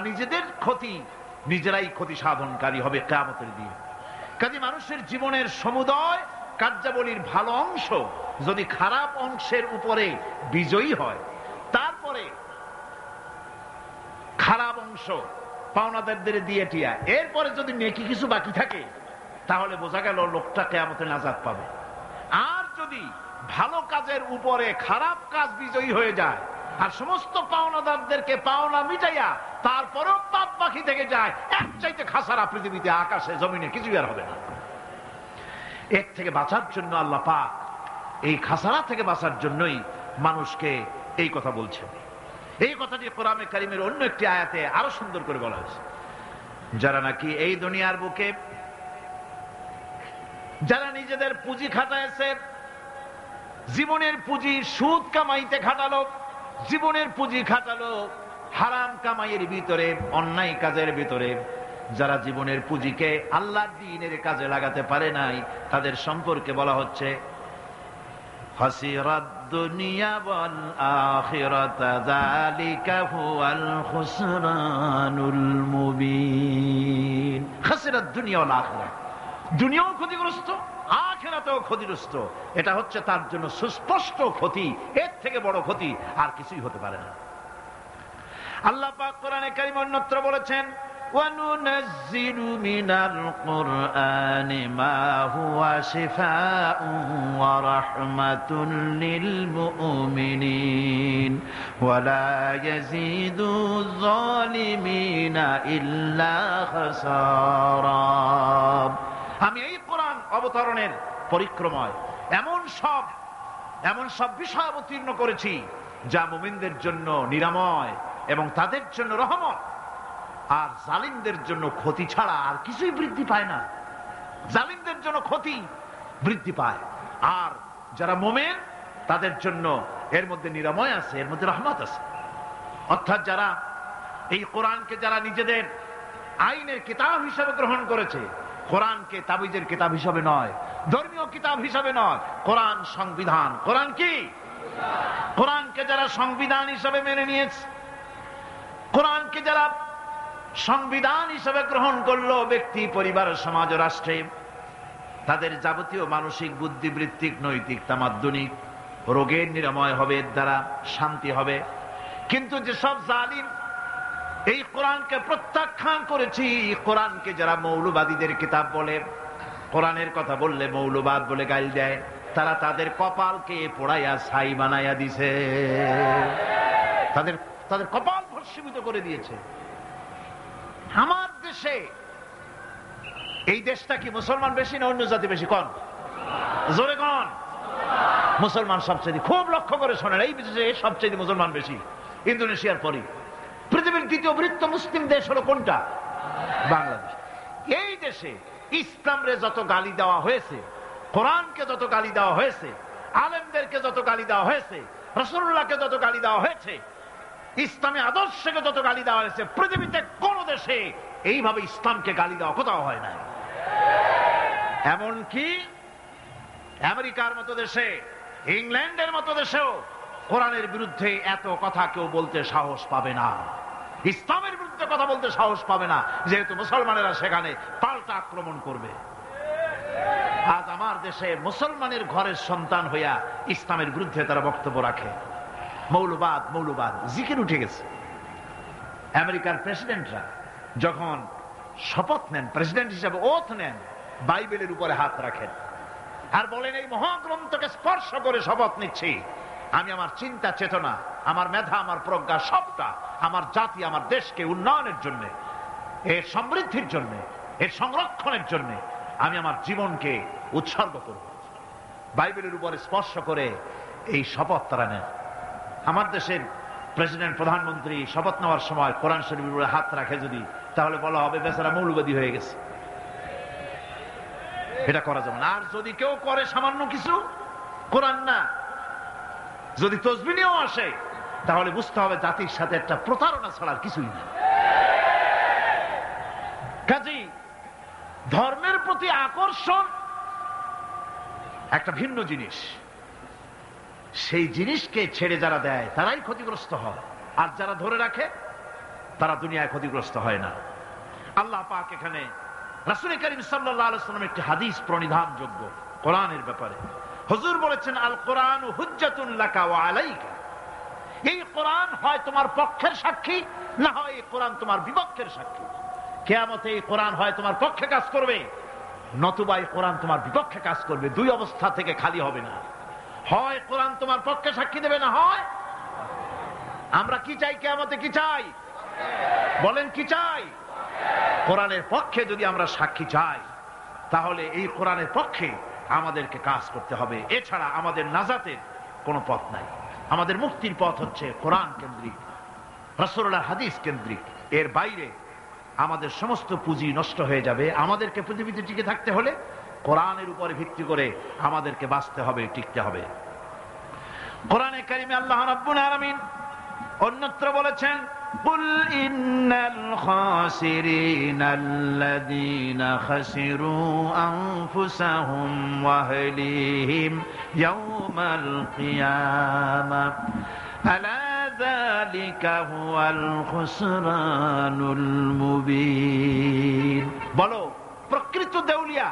নিজেরাই ক্ষতি সাধনকারী হবে কিয়ামতের দিন। কাজে মানুষের জীবনের সমুদয় কার্যাবলীর ভালো অংশ যদি খারাপ অংশের উপরে বিজয়ী হয়, তারপরে খারাপ অংশ পাওনাদারদের দিয়ে টিয়া, এরপরে যদি নেকি কিছু বাকি থাকে, তাহলে বোঝা গেল লোকটা কিয়ামতে নাজাত পাবে। আর যদি ভালো কাজের উপরে খারাপ কাজ বিজয়ী হয়ে যায় আর সমস্ত পাওনাদারদেরকে পাওনা মিটাইয়া তারপরেও পাপ বাকি থেকে যায়, এক চাইতে খাসারা পৃথিবীতে, আকাশে জমিনে কিছুই আর হবে না। এর থেকে বাঁচার জন্য আল্লাহ পাক এই খাসারা থেকে বাঁচার জন্যই মানুষকে এই কথা বলছেন। এই কথাটি কোরআনে কারিমের অন্য একটি আয়াতে আরো সুন্দর করে বলা হয়েছে। যারা নাকি এই দুনিয়ার বুকে যারা নিজেদের পুঁজি খাটাইছে, জীবনের পুঁজি সুদ কামাইতে খাটালো, জীবনের পুঁজি খাটালো হারাম কামাইয়ের ভিতরে, অন্যায় কাজের ভিতরে, যারা জীবনের পুঁজিকে আল্লাহর দ্বীনের কাজে লাগাতে পারে নাই, তাদের সম্পর্কে বলা হচ্ছে হাসিরাদ দুনিয়া ওয়াল আখিরাতা যালিকা হুয়াল খুসরানুল মুবিন। হাসিরাদ দুনিয়া ওয়াল আখিরা, দুনিয়াও ক্ষতিগ্রস্ত, আখিরাতেও ক্ষতিগ্রস্ত। এটা হচ্ছে তার জন্য সুস্পষ্ট ক্ষতি, এর থেকে বড় ক্ষতি আর কিছুই হতে পারে না। আল্লাহ পাক কোরআনে কারীমে অন্যত্র বলেছেন, وَنُنَزِّلُ مِنَ الْقُرْآنِ مَا هُوَ شِفَاءٌ وَرَحْمَةٌ لِلْمُؤْمِنِينَ وَلَا يَزِيدُ الظَّالِمِينَ إِلَّا خَسَارًا। আমি এই কোরআন অবতরণের পরিক্রমায় এমন সব বিষয় অবতীর্ণ করেছি যা মুমিনদের জন্য নিরাময় এবং তাদের জন্য রহমত, আর জালিমদের জন্য ক্ষতি ছাড়া আর কিছুই বৃদ্ধি পায় না। জালিমদের জন্য ক্ষতি বৃদ্ধি পায়, আর যারা মুমিন তাদের জন্য এর মধ্যে নিরাময় আছে, এর মধ্যে রহমত আছে। অর্থাৎ যারা এই কোরআনকে যারা নিজেদের আইনের কিতাব হিসেবে গ্রহণ করেছে, কোরআনকে তাবিজের কিতাব হিসাবে নয়, ধর্মীয় কিতাব হিসাবে নয়, কোরআন সংবিধান। কোরআন কি? কোরআনকে যারা সংবিধান হিসাবে মেনে নিয়েছে, কোরআনকে যারা সংবিধান হিসাবে গ্রহণ করলো, ব্যক্তি, পরিবার, সমাজ, রাষ্ট্রে, তাদের যাবতীয় মানসিক, বুদ্ধিবৃত্তিক, নৈতিক, তামাদ্দুনিক রোগের নিরাময় হবে, এর দ্বারা শান্তি হবে। কিন্তু যেসব জালিম এই কোরআনকে প্রত্যাখ্যান করেছি, কোরআনকে যারা মৌলবাদীদের কিতাব বলে, কোরআনের কথা বললে মৌলবাদ বলে গাইল দেয়, তারা তাদের কপালকে পোড়াইয়া ছাই বানাইয়া দিছে, তাদের কপাল ভস্মীভূত করে দিয়েছে। আমার দেশে, এই দেশটা কি মুসলমান বেশি না অন্য জাতি বেশি? কোন? জোরে কোন? মুসলমান সবচেয়ে। খুব লক্ষ্য করে শোনেন, এই দেশে সবচেয়ে মুসলমান বেশি, ইন্দোনেশিয়ার পরে। পৃথিবীর দ্বিতীয় বৃহত্তম মুসলিম দেশ হলো কোনটা? বাংলাদেশ। এই দেশে ইসলামরে যত গালি দেওয়া হয়েছে, কোরআনকে যত গালি দেওয়া হয়েছে, আলেমদেরকে যত গালি দেওয়া হয়েছে, রাসূলুল্লাহকে যত গালি দেওয়া হয়েছে, ইসলামী আদর্শকে যত গালি দেওয়া হয়েছে, পৃথিবীতে কোন দেশে এইভাবে ইসলামকে গালি দেওয়া কোথাও হয় না। এমনকি আমেরিকার মতো দেশে, ইংল্যান্ডের মতো দেশেও কোরআনের বিরুদ্ধে এত কথা কেউ বলতে সাহস পাবে না, ইসলামের বিরুদ্ধে কথা বলতে সাহস পাবে না, যেহেতু মুসলমানেরা সেখানে পাল্টা আক্রমণ করবে। আজ আমার দেশে মুসলমানের ঘরের সন্তান হইয়া ইসলামের বিরুদ্ধে তারা বক্তব্য রাখে। মৌলবাদ জিকির উঠে গেছে। আমেরিকার প্রেসিডেন্টরা যখন শপথ নেন, প্রেসিডেন্ট হিসাবে ওথ নেন বাইবেলের উপরে হাত রাখেন আর বলেন, এই মহাগ্রন্থকে স্পর্শ করে শপথ নিচ্ছি, আমি আমার চিন্তা চেতনা, আমার মেধা, আমার প্রজ্ঞা সবটা আমার জাতি, আমার দেশকে উন্নয়নের জন্য, এর সমৃদ্ধির জন্য, এর সংরক্ষণের জন্য আমি আমার জীবনকে উৎসর্গ করব। বাইবেলের উপরে স্পর্শ করে এই শপথ তারা নেন। আমার দেশের প্রেসিডেন্ট, প্রধানমন্ত্রী শপথ নেওয়ার সময় কোরআন শরীফের উপরে হাত রাখে যদি, তাহলে বলা হবে বেচারা মৌলবাদী হয়ে গেছে। এটা করা যাবে না। আর যদি কেউ করে সামান্য কিছু, কোরআন না, যদি তসবিহ নিয়েও আসে, তাহলে বুঝতে হবে জাতির সাথে একটা প্রতারণা ছাড়ার কিছুই না। কাজেই ধর্মের প্রতি আকর্ষণ একটা ভিন্ন জিনিস, সেই জিনিসকে ছেড়ে যারা দেয় তারাই ক্ষতিগ্রস্ত হয়, আর যারা ধরে রাখে তারা দুনিয়ায় ক্ষতিগ্রস্ত হয় না। আল্লাহ পাক এখানে রাসূল করিম সাল্লাল্লাহু আলাইহি ওয়াসাল্লাম একটি হাদিস প্রণিধানযোগ্য কোরআনের ব্যাপারে। হুজুর বলেছেন, আল কোরআনু হুজ্জাতুন লাকা ওয়া আলাইকা। এই কোরআন হয় তোমার পক্ষের সাক্ষী, না হয় এই কোরআন তোমার বিপক্ষের সাক্ষী। কিয়ামতে এই কোরআন হয় তোমার পক্ষে কাজ করবে, নতুবা এই কোরআন তোমার বিপক্ষে কাজ করবে। দুই অবস্থা থেকে খালি হবে না। হয় কোরআন তোমার পক্ষে সাক্ষী দেবে, না হয় আমরা কি চাই? কিয়ামতে কি চাই? বলেন কি চাই? কোরআনের পক্ষে যদি আমরা সাক্ষী চাই, তাহলে এই কোরআনের পক্ষে আমাদেরকে কাজ করতে হবে। এছাড়া আমাদের নাজাতের কোনো পথ নাই। আমাদের মুক্তির পথ হচ্ছে কোরআন কেন্দ্রিক, রাসূলুল্লাহর হাদিস কেন্দ্রিক। এর বাইরে আমাদের সমস্ত পুঁজি নষ্ট হয়ে যাবে। আমাদেরকে পৃথিবীতে টিকে থাকতে হলে কোরআনের উপরে ভিত্তি করে আমাদেরকে বাঁচতে হবে, টিকতে হবে। কোরআনে কারিমে আল্লাহ রাব্বুল আলামিন অন্যত্র বলেছেন, কুল ইন্নাল খাসিরিনাল্লাযীনা খাসিরু আনফুসাহুম ওয়া আহলিহিম ইয়াওমাল কিয়ামাহ আলা যালিকা হুয়াল খুসরানুল মুবিন। বলো, প্রকৃত দেউলিয়া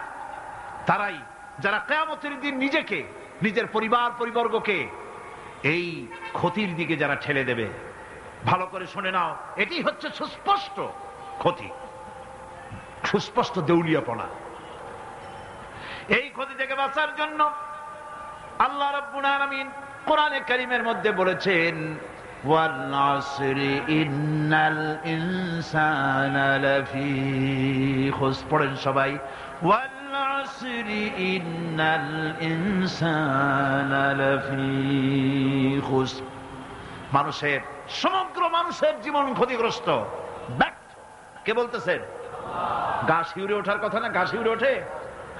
তারাই যারা কিয়ামতের দিন নিজেকে, নিজের পরিবার পরিবর্গকে এই ক্ষতির দিকে যারা ঠেলে দেবে। ভালো করে শুনে নাও, এটি হচ্ছে সুস্পষ্ট ক্ষতি, সুস্পষ্ট দেউলিয়াপনা। এই ক্ষতি থেকে বাঁচার জন্য আল্লাহ রাব্বুল আলামিন কোরআনে কারীমের মধ্যে বলেছেন, ওয়াল আসরি ইন্নাল ইনসানা লাফি খুসর। পড়েন সবাই, ওয়াল আসরি ইন্নাল ইনসানা লাফি খুসর। মানুষের, সমগ্র মানুষের জীবন ক্ষতিগ্রস্ত, ব্যর্থ। কে বলতেছেন? গা শিউরে ওঠার কথা না, গা শিউরে ওঠে।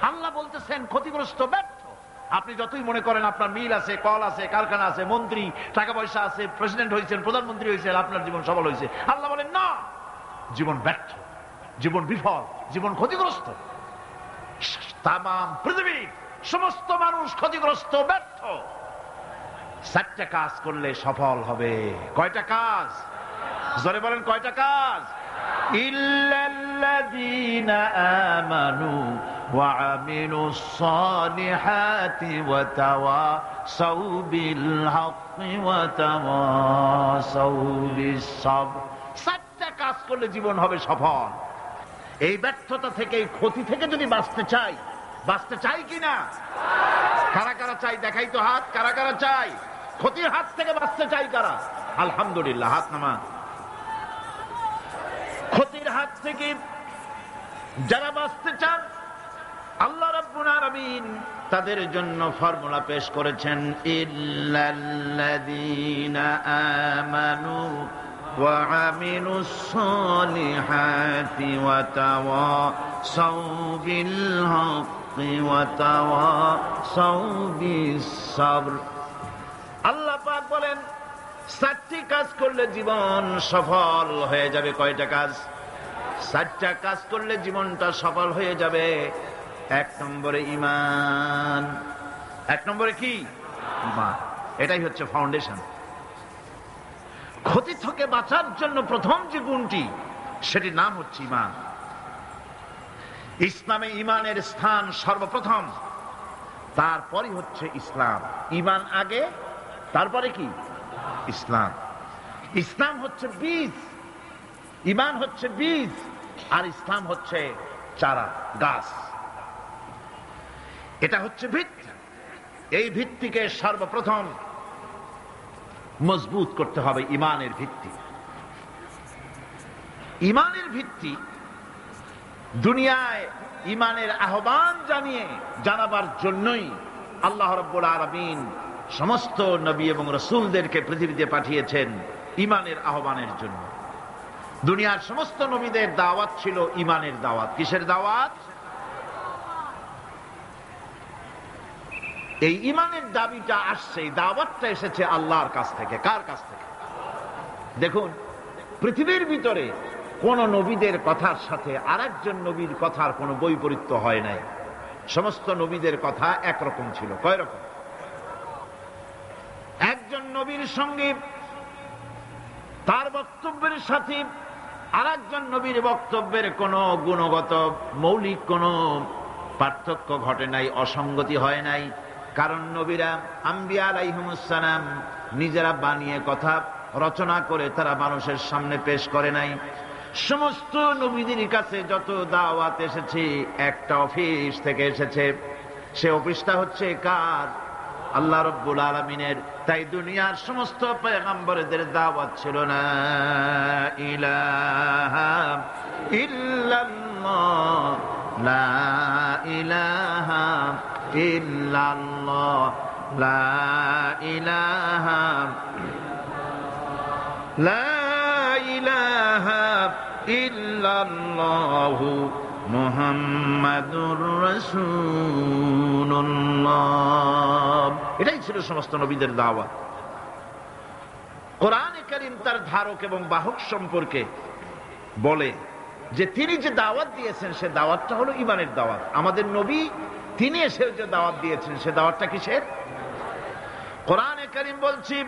আল্লাহ বলতেছেন ক্ষতিগ্রস্ত, ব্যর্থ। আপনি যতই মনে করেন আপনার মিল আছে, কল আছে, কারখানা আছে, মন্ত্রী, টাকা পয়সা আছে, প্রেসিডেন্ট হয়েছেন, প্রধানমন্ত্রী হয়েছেন, আপনার জীবন সফল হয়েছে, আল্লাহ বলেন না, জীবন ব্যর্থ, জীবন বিফল, জীবন ক্ষতিগ্রস্ত। তাম পৃথিবীর সমস্ত মানুষ ক্ষতিগ্রস্ত, ব্যর্থ। 4টা কাজ করলে সফল হবে। কয়টা কাজ? জোরে বলেন, কয়টা কাজ? ইল্লাল্লাযীনা আমানু ওয়া আমিলুস সালিহাতি ওয়া তাওয়াসাউ বিল হাক্কি ওয়া তাওয়াসাউ বিস সাবর। 4টা কাজ করলে জীবন হবে সফল। এই ব্যর্থতা থেকে, এই ক্ষতি থেকে যদি বাঁচতে চাই, বাঁচতে চাই কিনা? কারা কারা চাই? দেখাই তো হাত। কারা কারা চাই? ক্ষতির হাত থেকে বাঁচতে চাই কারা? আলহামদুলিল্লাহ, হাত নামান। ক্ষতির হাত থেকে যারা বাঁচতে চান, আল্লাহ রাব্বুল আলামিন তাদের জন্য ফর্মুলা পেশ করেছেন, ইল্লাল্লাযীনা আমানু ওয়া আমিলুস সালিহাতি ওয়া তাওয়াসাউ বিল হাক্কি ওয়া তাওয়াসাউ বিস সাবর। আল্লাহ পাক বলেন 4টি কাজ করলে জীবন সফল হয়ে যাবে। কয়টা কাজ? 4টা কাজ করলে জীবনটা সফল হয়ে যাবে। 1 নম্বরে ঈমান। 1 নম্বরে কি? ঈমান। এটাই হচ্ছে ফাউন্ডেশন। ক্ষতি থেকে বাঁচার জন্য প্রথম যে গুণটি, সেটির নাম হচ্ছে ঈমান। ইসলামে ঈমানের স্থান সর্বপ্রথম, তারপরই হচ্ছে ইসলাম। ঈমান আগে, তারপরে কি? ইসলাম। ইসলাম হচ্ছে বীজ, ঈমান হচ্ছে বীজ, আর ইসলাম হচ্ছে চারা, গাছ। এটা হচ্ছে ভিত্তি। এই ভিত্তিকে সর্বপ্রথম মজবুত করতে হবে, ইমানের ভিত্তি। ইমানের ভিত্তি দুনিয়ায় ইমানের আহ্বান জানাবার জন্যই আল্লাহ রাব্বুল আলামিন সমস্ত নবী এবং রাসূলদেরকে পৃথিবীতে পাঠিয়েছেন ইমানের আহ্বানের জন্য। দুনিয়ার সমস্ত নবীদের দাওয়াত ছিল ইমানের দাওয়াত। কিসের দাওয়াত? এই ইমানের দাবিটা আসছে, দাওয়াতটা এসেছে আল্লাহর কাছ থেকে। কার কাছ থেকে? দেখুন, পৃথিবীর ভিতরে কোন নবীদের কথার সাথে আরেকজন নবীর কথার কোনো বৈপরীত্য হয় নাই। সমস্ত নবীদের কথা একরকম ছিল। কয় রকম? একজন নবীর সঙ্গে তার বক্তব্যের সাথে আরেকজন নবীর বক্তব্যের কোনো গুণগত মৌলিক কোনো পার্থক্য ঘটে নাই, অসঙ্গতি হয় নাই। কারণ নবীরা আম্বিয়া আলাইহিমুস সালাম নিজেরা বানিয়ে কথা রচনা করে তারা মানুষের সামনে পেশ করে নাই। সমস্ত নবীদের কাছে যত দাওয়াত এসেছে একটা অফিস থেকে এসেছে। সে অফিসটা হচ্ছে কার? আল্লাহ রাব্বুল আলামিনের। তাই দুনিয়ার সমস্ত পয়গম্বরদের দাওয়াত ছিল না ইলাহা ইল্লাল্লাহ, লা ইলাহা ইল্লাল্লাহ, লা ইলাহা, লা ইলাহা ইল্লাল্লাহু মুহাম্মাদুর রাসূলুল্লাহ। এটাই ছিল সমস্ত নবীদের দাওয়াত। কোরআনে কারীম তার ধারক এবং বাহক সম্পর্কে বলে যে তিনি যে দাওয়াত দিয়েছেন সে দাওয়াতটা হলো ঈমানের দাওয়াত। আমাদের নবী তিনি এসে যে দাওয়াত দিয়েছেন সে দাওয়াতটা কিসের? কোরআনে কারীম বলছি,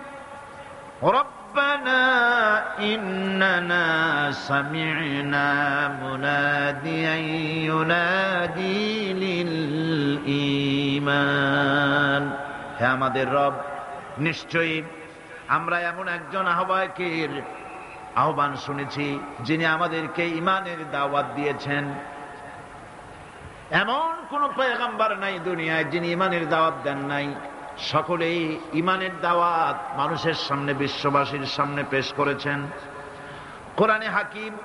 ربنا إننا سمعنا مناديا ينادي للإيمان। হে আমাদের রব, নিশ্চয়ই আমরা এমন একজন আহ্বায়কের আহ্বান শুনেছি যিনি আমাদেরকে ঈমানের দাওয়াত দিয়েছেন। এমন কোন পয়গম্বর নাই দুনিয়ায় যিনি ঈমানের দাওয়াত দেন নাই। সকলেই ঈমানের দাওয়াত মানুষের সামনে, বিশ্ববাসীর সামনে পেশ করেছেন। কোরআনে হাকিম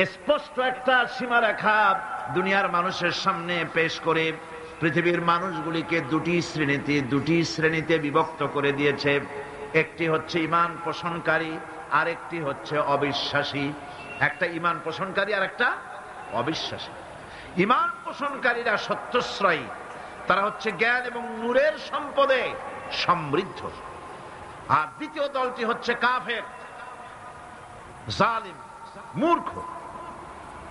স্পষ্ট একটা সীমারেখা দুনিয়ার মানুষের সামনে পেশ করে পৃথিবীর মানুষগুলিকে দুটি শ্রেণীতে বিভক্ত করে দিয়েছে। একটি হচ্ছে ঈমান পোষণকারী, আরেকটি হচ্ছে অবিশ্বাসী। একটা ঈমান পোষণকারী আর একটা অবিশ্বাসী। ঈমান পোষণকারীরা সত্যশ্রয়ী, তারা হচ্ছে জ্ঞান এবং নূরের সম্পদে সমৃদ্ধ। আর দ্বিতীয় দলটি হচ্ছে কাফের, জালিম, মূর্খ।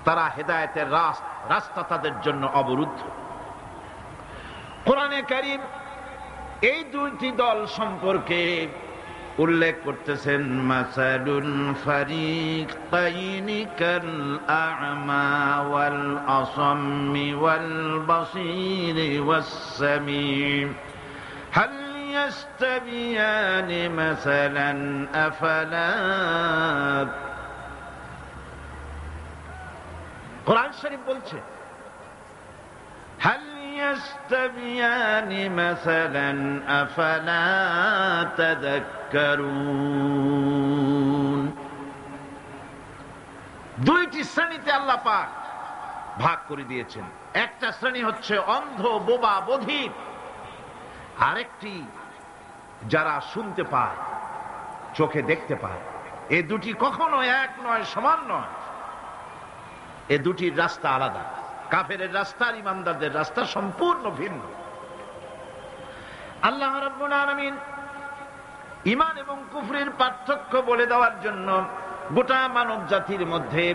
তারা হেদায়েতের রাস্তা তাদের জন্য অবরুদ্ধ। কোরআনে কারীম এই দুইটি দল সম্পর্কে উল্লেখ করতেছেন, মাসালুল ফারিকাইনি কাল আ'মা ওয়াল আসাম্মি ওয়াল বাসীরি ওয়াস সামিঈ হাল ইয়াস্তাবিয়ানি মাসালান আফালা। কোরআন শরীফ বলছে, হাল يستبيان مثلا أفلا تذكرون। দুইটি শ্রেণীতে আল্লাহ পাক ভাগ করে দিয়েছেন। একটা শ্রেণী হচ্ছে অন্ধ, বোবা, বধির। আরেকটি যারা শুনতে পায়, চোখে দেখতে পায়। এ দুটি কখনো এক নয়, সমান নয়। এ দুটির রাস্তা আলাদা। কাফেরের রাস্তা আর ইমানদারদের রাস্তা সম্পূর্ণ ভিন্ন। আল্লাহ রাব্বুল আলামিন ঈমান এবং কুফরের পার্থক্য বলে দেওয়ার জন্য গোটা মানব জাতির মধ্যে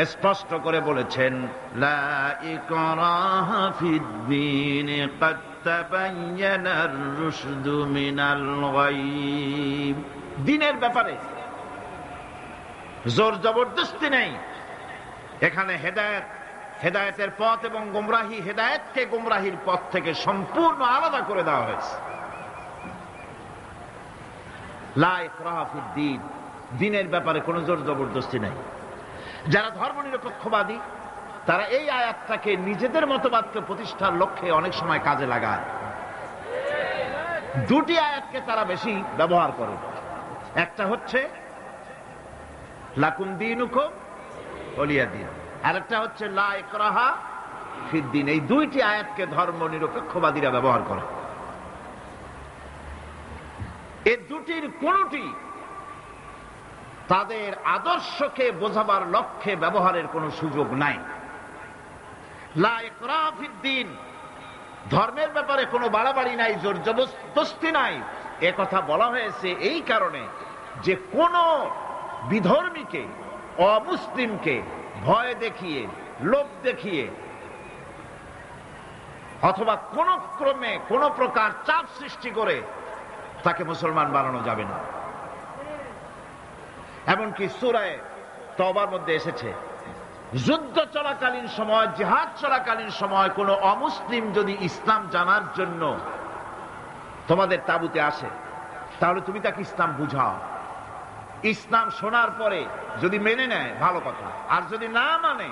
স্পষ্ট করে বলেছেন, লা ইকরাহা ফিদ-দীন ক্বাদ তাবায়্যানার রুশদু মিনাল গায়y। দ্বীনের ব্যাপারে জোর জবরদস্তি নেই। এখানে হেদায়েতের পথ এবং গোমরাহি, হেদায়েতকে গোমরাহির পথ থেকে সম্পূর্ণ আলাদা করে দেওয়া হয়েছে। লা ইকরাহা ফিদ-দীন, দ্বীনের ব্যাপারে কোনো জোর জবরদস্তি নাই। যারা ধর্মনিরপেক্ষবাদী তারা এই আয়াতটাকে নিজেদের মতবাদকে প্রতিষ্ঠার লক্ষ্যে অনেক সময় কাজে লাগায়। দুটি আয়াতকে তারা বেশি ব্যবহার করে। একটা হচ্ছে লাকুম দীনুকুম ওয়ালিয়া দীন, আর একটা হচ্ছে লা ইকরাহা ফিদ্দিন। এই দুইটি আয়াতকে ধর্ম নিরপেক্ষবাদীরা ব্যবহার করে। এই দুটির কোনটি তাদের আদর্শকে বোঝাবার লক্ষ্যে ব্যবহারের কোনো সুযোগ নাই। লা ইকরাহা ফিদ্দিন, ধর্মের ব্যাপারে কোনো বাড়াবাড়ি নাই, জোর জবরদস্তি নাই। এ কথা বলা হয়েছে এই কারণে যে কোন বিধর্মীকে, অমুসলিমকে ভয় দেখিয়ে, লোভ দেখিয়ে অথবা কোন ক্রমে কোন প্রকার চাপ সৃষ্টি করে তাকে মুসলমান বানানো যাবে না। এমনকি সূরা তওবার মধ্যে এসেছে, যুদ্ধ চলাকালীন সময়, জিহাদ চলাকালীন সময় কোন অমুসলিম যদি ইসলাম জানার জন্য তোমাদের তাঁবুতে আসে, তাহলে তুমি তাকে ইসলাম বুঝাও। ইসলাম শোনার পরে যদি মেনে নেয় ভালো কথা, আর যদি না মানে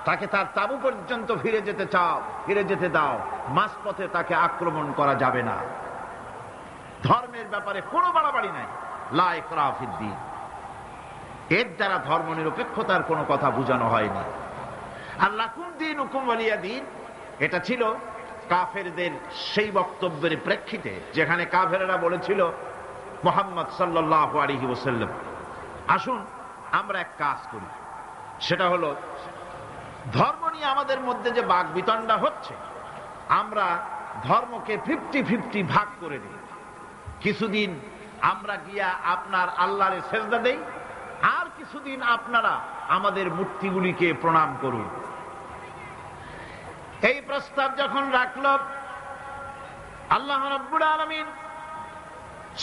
তাকে তার তাঁবু পর্যন্ত ফিরে যেতে চাও, ফিরে যেতে দাও। মাঝপথে তাকে আক্রমণ করা যাবে না। ধর্মের ব্যাপারে কোনো বাড়াবাড়ি নাই। লা ইকরাহা ফিদ্দীন, এর দ্বারা ধর্ম নিরপেক্ষতার কোনো কথা বোঝানো হয়নি। আর লাকুম দীনুকুম ওয়ালিয়া দীন, এটা ছিল কাফেরদের সেই বক্তব্যের প্রেক্ষিতে যেখানে কাফেরেরা বলেছিল মুহাম্মদ সাল্লাল্লাহু আলাইহি ওয়াসাল্লাম, আসুন আমরা এক কাজ করি, সেটা হলো ধর্ম নিয়ে আমাদের মধ্যে যে বাকবিতণ্ডা হচ্ছে, আমরা ধর্মকে 50-50 ভাগ করে দিই। কিছুদিন আমরা গিয়া আপনার আল্লাহরে সেজদা দেই, আর কিছুদিন আপনারা আমাদের মূর্তিগুলিকে প্রণাম করুন। এই প্রস্তাব যখন রাখল, আল্লাহ রাব্বুল আলামিন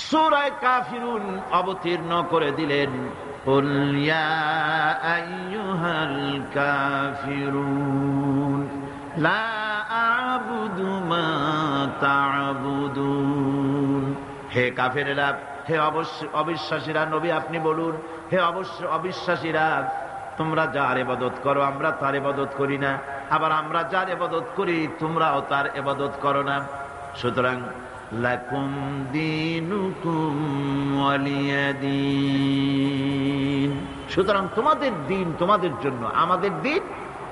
সূরা কাফিরুন অবতীর্ণ করে দিলেন, কুল ইয়া আইয়ুহাল কাফিরুন লা আ'বুদু মা তা'বুদুন। হে কাফেরেরা, হে অবিশ্বাসীরা, নবী আপনি বলুন, হে অবিশ্বাসীরা, তোমরা যার ইবাদত করো আমরা তার ইবাদত করি না, আবার আমরা যার ইবাদত করি তোমরাও তার ইবাদত করো না। সুতরাং লাকুম দীনুকুম ওয়ালিয়া দীন, সুতরাং তোমাদের দিন তোমাদের জন্য, আমাদের দিন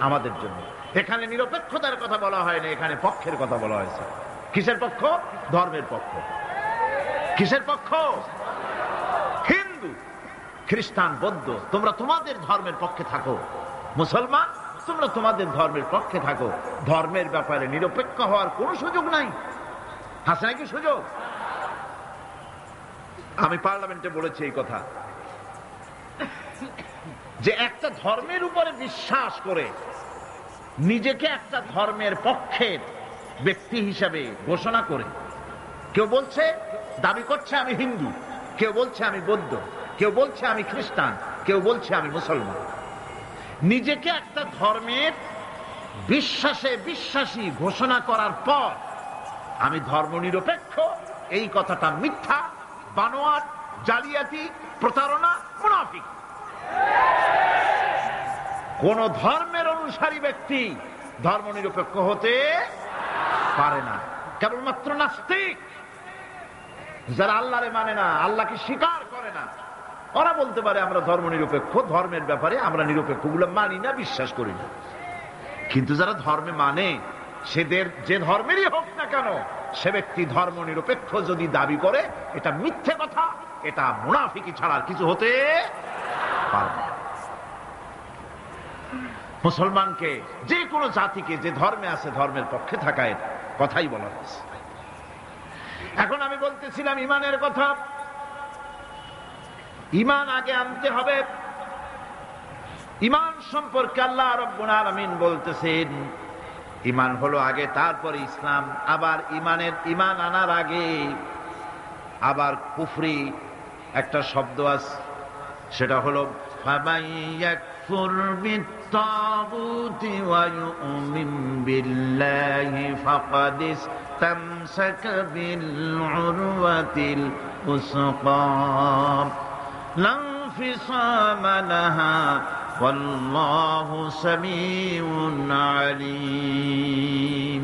আমাদের জন্য। এখানে নিরপেক্ষতার কথা বলা হয় না, এখানে পক্ষের কথা বলা হয়েছে। কিসের পক্ষ? ধর্মের পক্ষ। কিসের পক্ষ? হিন্দু, খ্রিস্টান, বৌদ্ধ, তোমরা তোমাদের ধর্মের পক্ষে থাকো। মুসলমান, তোমরা তোমাদের ধর্মের পক্ষে থাকো। ধর্মের ব্যাপারে নিরপেক্ষ হওয়ার কোন সুযোগ নাই। আছে নাকি সুযোগ? আমি পার্লামেন্টে বলেছি এই কথা, যে একটা ধর্মের উপরে বিশ্বাস করে নিজেকে একটা ধর্মের পক্ষের ব্যক্তি হিসাবে ঘোষণা করে কেউ বলছে, দাবি করছে আমি হিন্দু, কেউ বলছে আমি বৌদ্ধ, কেউ বলছে আমি খ্রিস্টান, কেউ বলছে আমি মুসলমান। নিজেকে একটা ধর্মের বিশ্বাসী ঘোষণা করার পর আমি ধর্মনিরপেক্ষ, এই কথাটা মিথ্যা, বানোয়াট, জালিয়াতি, প্রতারণা, মুনাফিক। কোন ধর্মের অনুসারী ব্যক্তি ধর্মনিরপেক্ষ হতে পারে না। কেবলমাত্র নাস্তিক, যারা আল্লাহরে মানে না, আল্লাহকে স্বীকার করে না, ওরা বলতে পারে আমরা ধর্মনিরপেক্ষ, ধর্মের ব্যাপারে আমরা নিরপেক্ষ, গুলো মানি না, বিশ্বাস করি না। কিন্তু যারা ধর্মে মানে, সেদের যে ধর্মেরই হোক না কেন, সে ব্যক্তি ধর্মনিরপেক্ষ যদি দাবি করে, এটা মিথ্যে কথা, এটা মুনাফিকি ছাড়া আর কিছু হতে পারে না। মুসলমানকে, যে কোনো জাতিকে যে ধর্মে আছে ধর্মের পক্ষে থাকার কথাই বলা হয়েছে। এখন আমি বলতেছিলাম ইমানের কথা। ইমান আগে আনতে হবে। ইমান সম্পর্কে আল্লাহ রাব্বুল আলামিন বলতেছেন, ইমান হলো আগে, তারপরে ইসলাম। আবার ইমান আনার আগে আবার কুফরি একটা শব্দ আছে, সেটা হলো ফামান ইয়াকফুর বিত-তাগুতি ওয়া ইউমিন বিল্লাহি ফাকাদ ইসতামসাকা বিল উরওয়াতিল উসকা লা ইনফিসামা লাহা ওয়াল্লাহু সামিউন আলীম।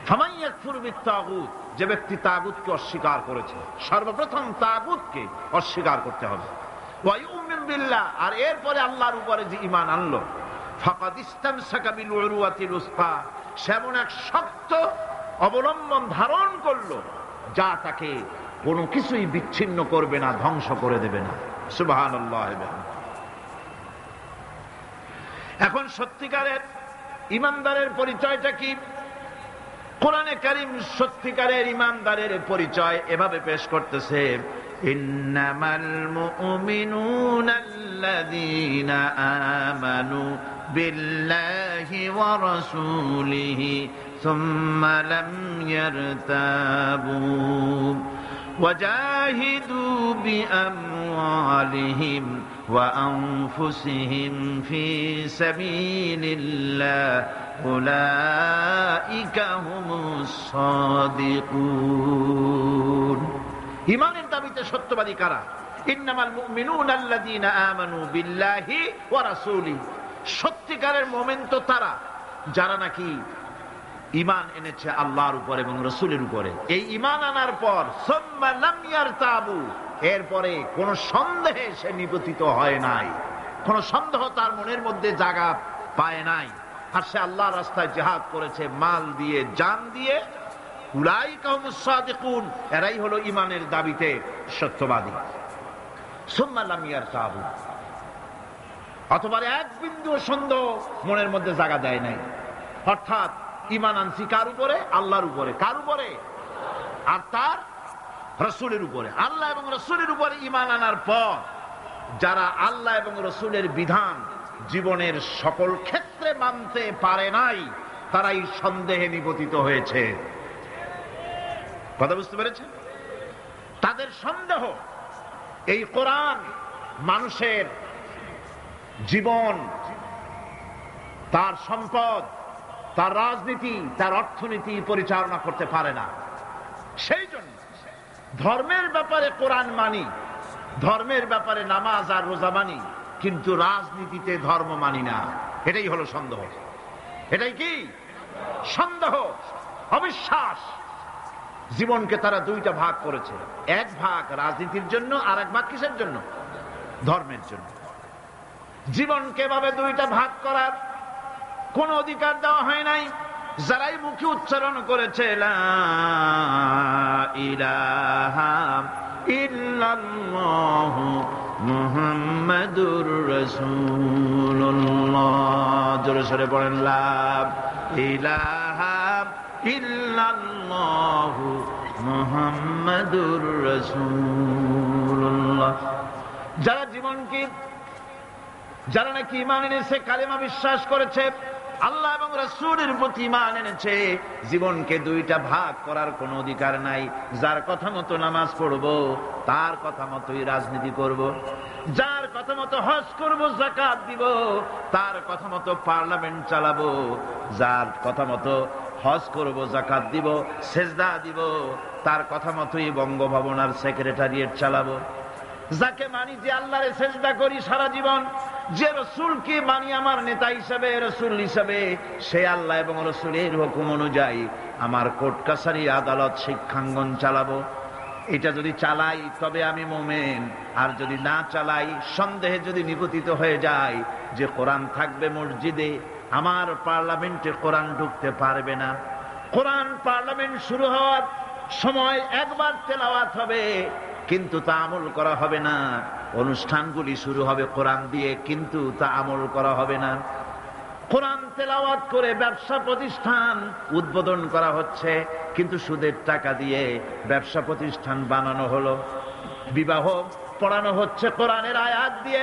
ফামান ইয়াকফুর বিত-তাগুত, যে ব্যক্তি তাগুতকে অস্বীকার করেছে, সর্বপ্রথম তাগুতকে অস্বীকার করতে হবে। ওয়া ইউমিন বিল্লাহ, আর এরপরে আল্লাহর উপরে যে ঈমান আনলো, ফাকাদ ইসতামসাকা বিল উরওয়াতিল উসকা, সে এমন এক শক্ত অবলম্বন ধারণ করলো যা তাকে কোনো কিছুই বিচ্ছিন্ন করবে না, ধ্বংস করে দেবে না। সুবহানাল্লাহ। এখন সত্যিকারের ঈমানদারের পরিচয়টা কি? কোরআনে কারীম সত্যিকারের ঈমানদারের পরিচয় এভাবে পেশ করতেছে, ইন্নামাল মুমিনুনা আল্লাযীনা আমানু বিল্লাহি ওয়া রাসূলিহি সুম্মা লাম ইয়ারতাবু وجاهدوا بأموالهم وأنفسهم في سبيل الله أولئك هم الصادقون। ঈমানের দাবিতে সত্যবাদী কারা? ইন্নামাল মুমিনুনা আল্লাযীনা আমানু বিল্লাহি ওয়া রাসূলিহি, সত্যিকারের মুমিন তো তারা যারা নাকি ঈমান এনেছে আল্লাহর উপর এবং রাসূলের উপরে। এই ঈমান আনার পর সুম্মা লাম ইয়ারতাবু, এরপরে কোন সন্দেহে সে নিপতিত হয় নাই, কোন সন্দেহ তার মনের মধ্যে জায়গা পায় নাই, আর সে আল্লাহর রাস্তায় জিহাদ করেছে মাল দিয়ে, জান দিয়ে। উলাইকা হুমুস সাদিকুন, এরাই হলো ঈমানের দাবিতে সত্যবাদী। সুম্মা লাম ইয়ারতাবু, অথবা এক বিন্দু সন্দেহ মনের মধ্যে জায়গা দেয় নাই, অর্থাৎ ঈমান আনছি কার উপরে? আল্লাহর উপরে। কার উপরে? আর তার রাসূলের উপরে। আল্লাহ এবং রাসূলের উপরে ঈমান আনার পর যারা আল্লাহ এবং রাসূলের বিধান জীবনের সকল ক্ষেত্রে মানতে পারে নাই, তারাই সন্দেহে নিপতিত হয়েছে। কথা বুঝতে পেরেছেন? তাদের সন্দেহ এই কোরআন মানুষের জীবন, তার সম্পদ, তার রাজনীতি, তার অর্থনীতি পরিচালনা করতে পারে না। সেই জন্য ধর্মের ব্যাপারে কোরআন মানি, ধর্মের ব্যাপারে নামাজ আর রোজা মানি, কিন্তু রাজনীতিতে ধর্ম মানি না। এটাই হলো সন্দেহ। এটাই কি? সন্দেহ, অবিশ্বাস। জীবনকে তারা দুইটা ভাগ করেছে, এক ভাগ রাজনীতির জন্য, আর এক ভাগ কিসের জন্য? ধর্মের জন্য। জীবনকে এভাবে দুইটা ভাগ করার কোন অধিকার দেওয়া হয় নাই। যারাই মুখে উচ্চারণ করেছে লা ইলাহা ইল্লাল্লাহু মুহাম্মাদুর রাসূলুল্লাহ, জোরে সোরে পড়েন লা ইলাহা ইল্লাল্লাহু মুহাম্মাদুর রাসূলুল্লাহ। যারা জীবনকে, যারা নাকি ঈমান এনেছে, কালেমা বিশ্বাস করেছে, আল্লাহ এবং রাসূলের প্রতি ঈমান এনেছে, জীবনকে দুইটা ভাগ করার কোনো অধিকার নাই। যার কথা মতো নামাজ পড়বো তার কথা মতোই রাজনীতি করব, যার কথা মতো হজ করব, যাকাত দিব, তার কথা মতো পার্লামেন্ট চালাবো, যার কথা মতো হজ করব, যাকাত দিব, সেজদা দিব, তার কথা মতোই বঙ্গভবন আর সেক্রেটারিয়েট চালাবো। যাকে মানি, যে আল্লাহরে সেজদা করি সারা জীবন, যে রাসূলকে মানি আমার নেতা হিসাবে, রাসূল হিসাবে, সে আল্লাহ এবং রাসূলের হুকুম অনুযায়ী আমার কোর্ট কাছারি, আদালত, শিক্ষাঙ্গন চালাবো। এটা যদি চালাই তবে আমি মুমিন, আর যদি না চালাই, সন্দেহে যদি নিপতিত হয়ে যায় যে কোরআন থাকবে মসজিদে, আমার পার্লামেন্টে কোরআন ঢুকতে পারবে না, কোরআন পার্লামেন্ট শুরু হওয়ার সময় একবার তেলাওয়াত হবে কিন্তু তা আমল করা হবে না, অনুষ্ঠানগুলি শুরু হবে কোরআন দিয়ে কিন্তু তা আমল করা হবে না। কোরআন তেলাওয়াত করে ব্যবসা প্রতিষ্ঠান উদ্বোধন করা হচ্ছে, কিন্তু সুদের টাকা দিয়ে ব্যবসা প্রতিষ্ঠান বানানো হলো। বিবাহ পড়ানো হচ্ছে কোরআনের আয়াত দিয়ে,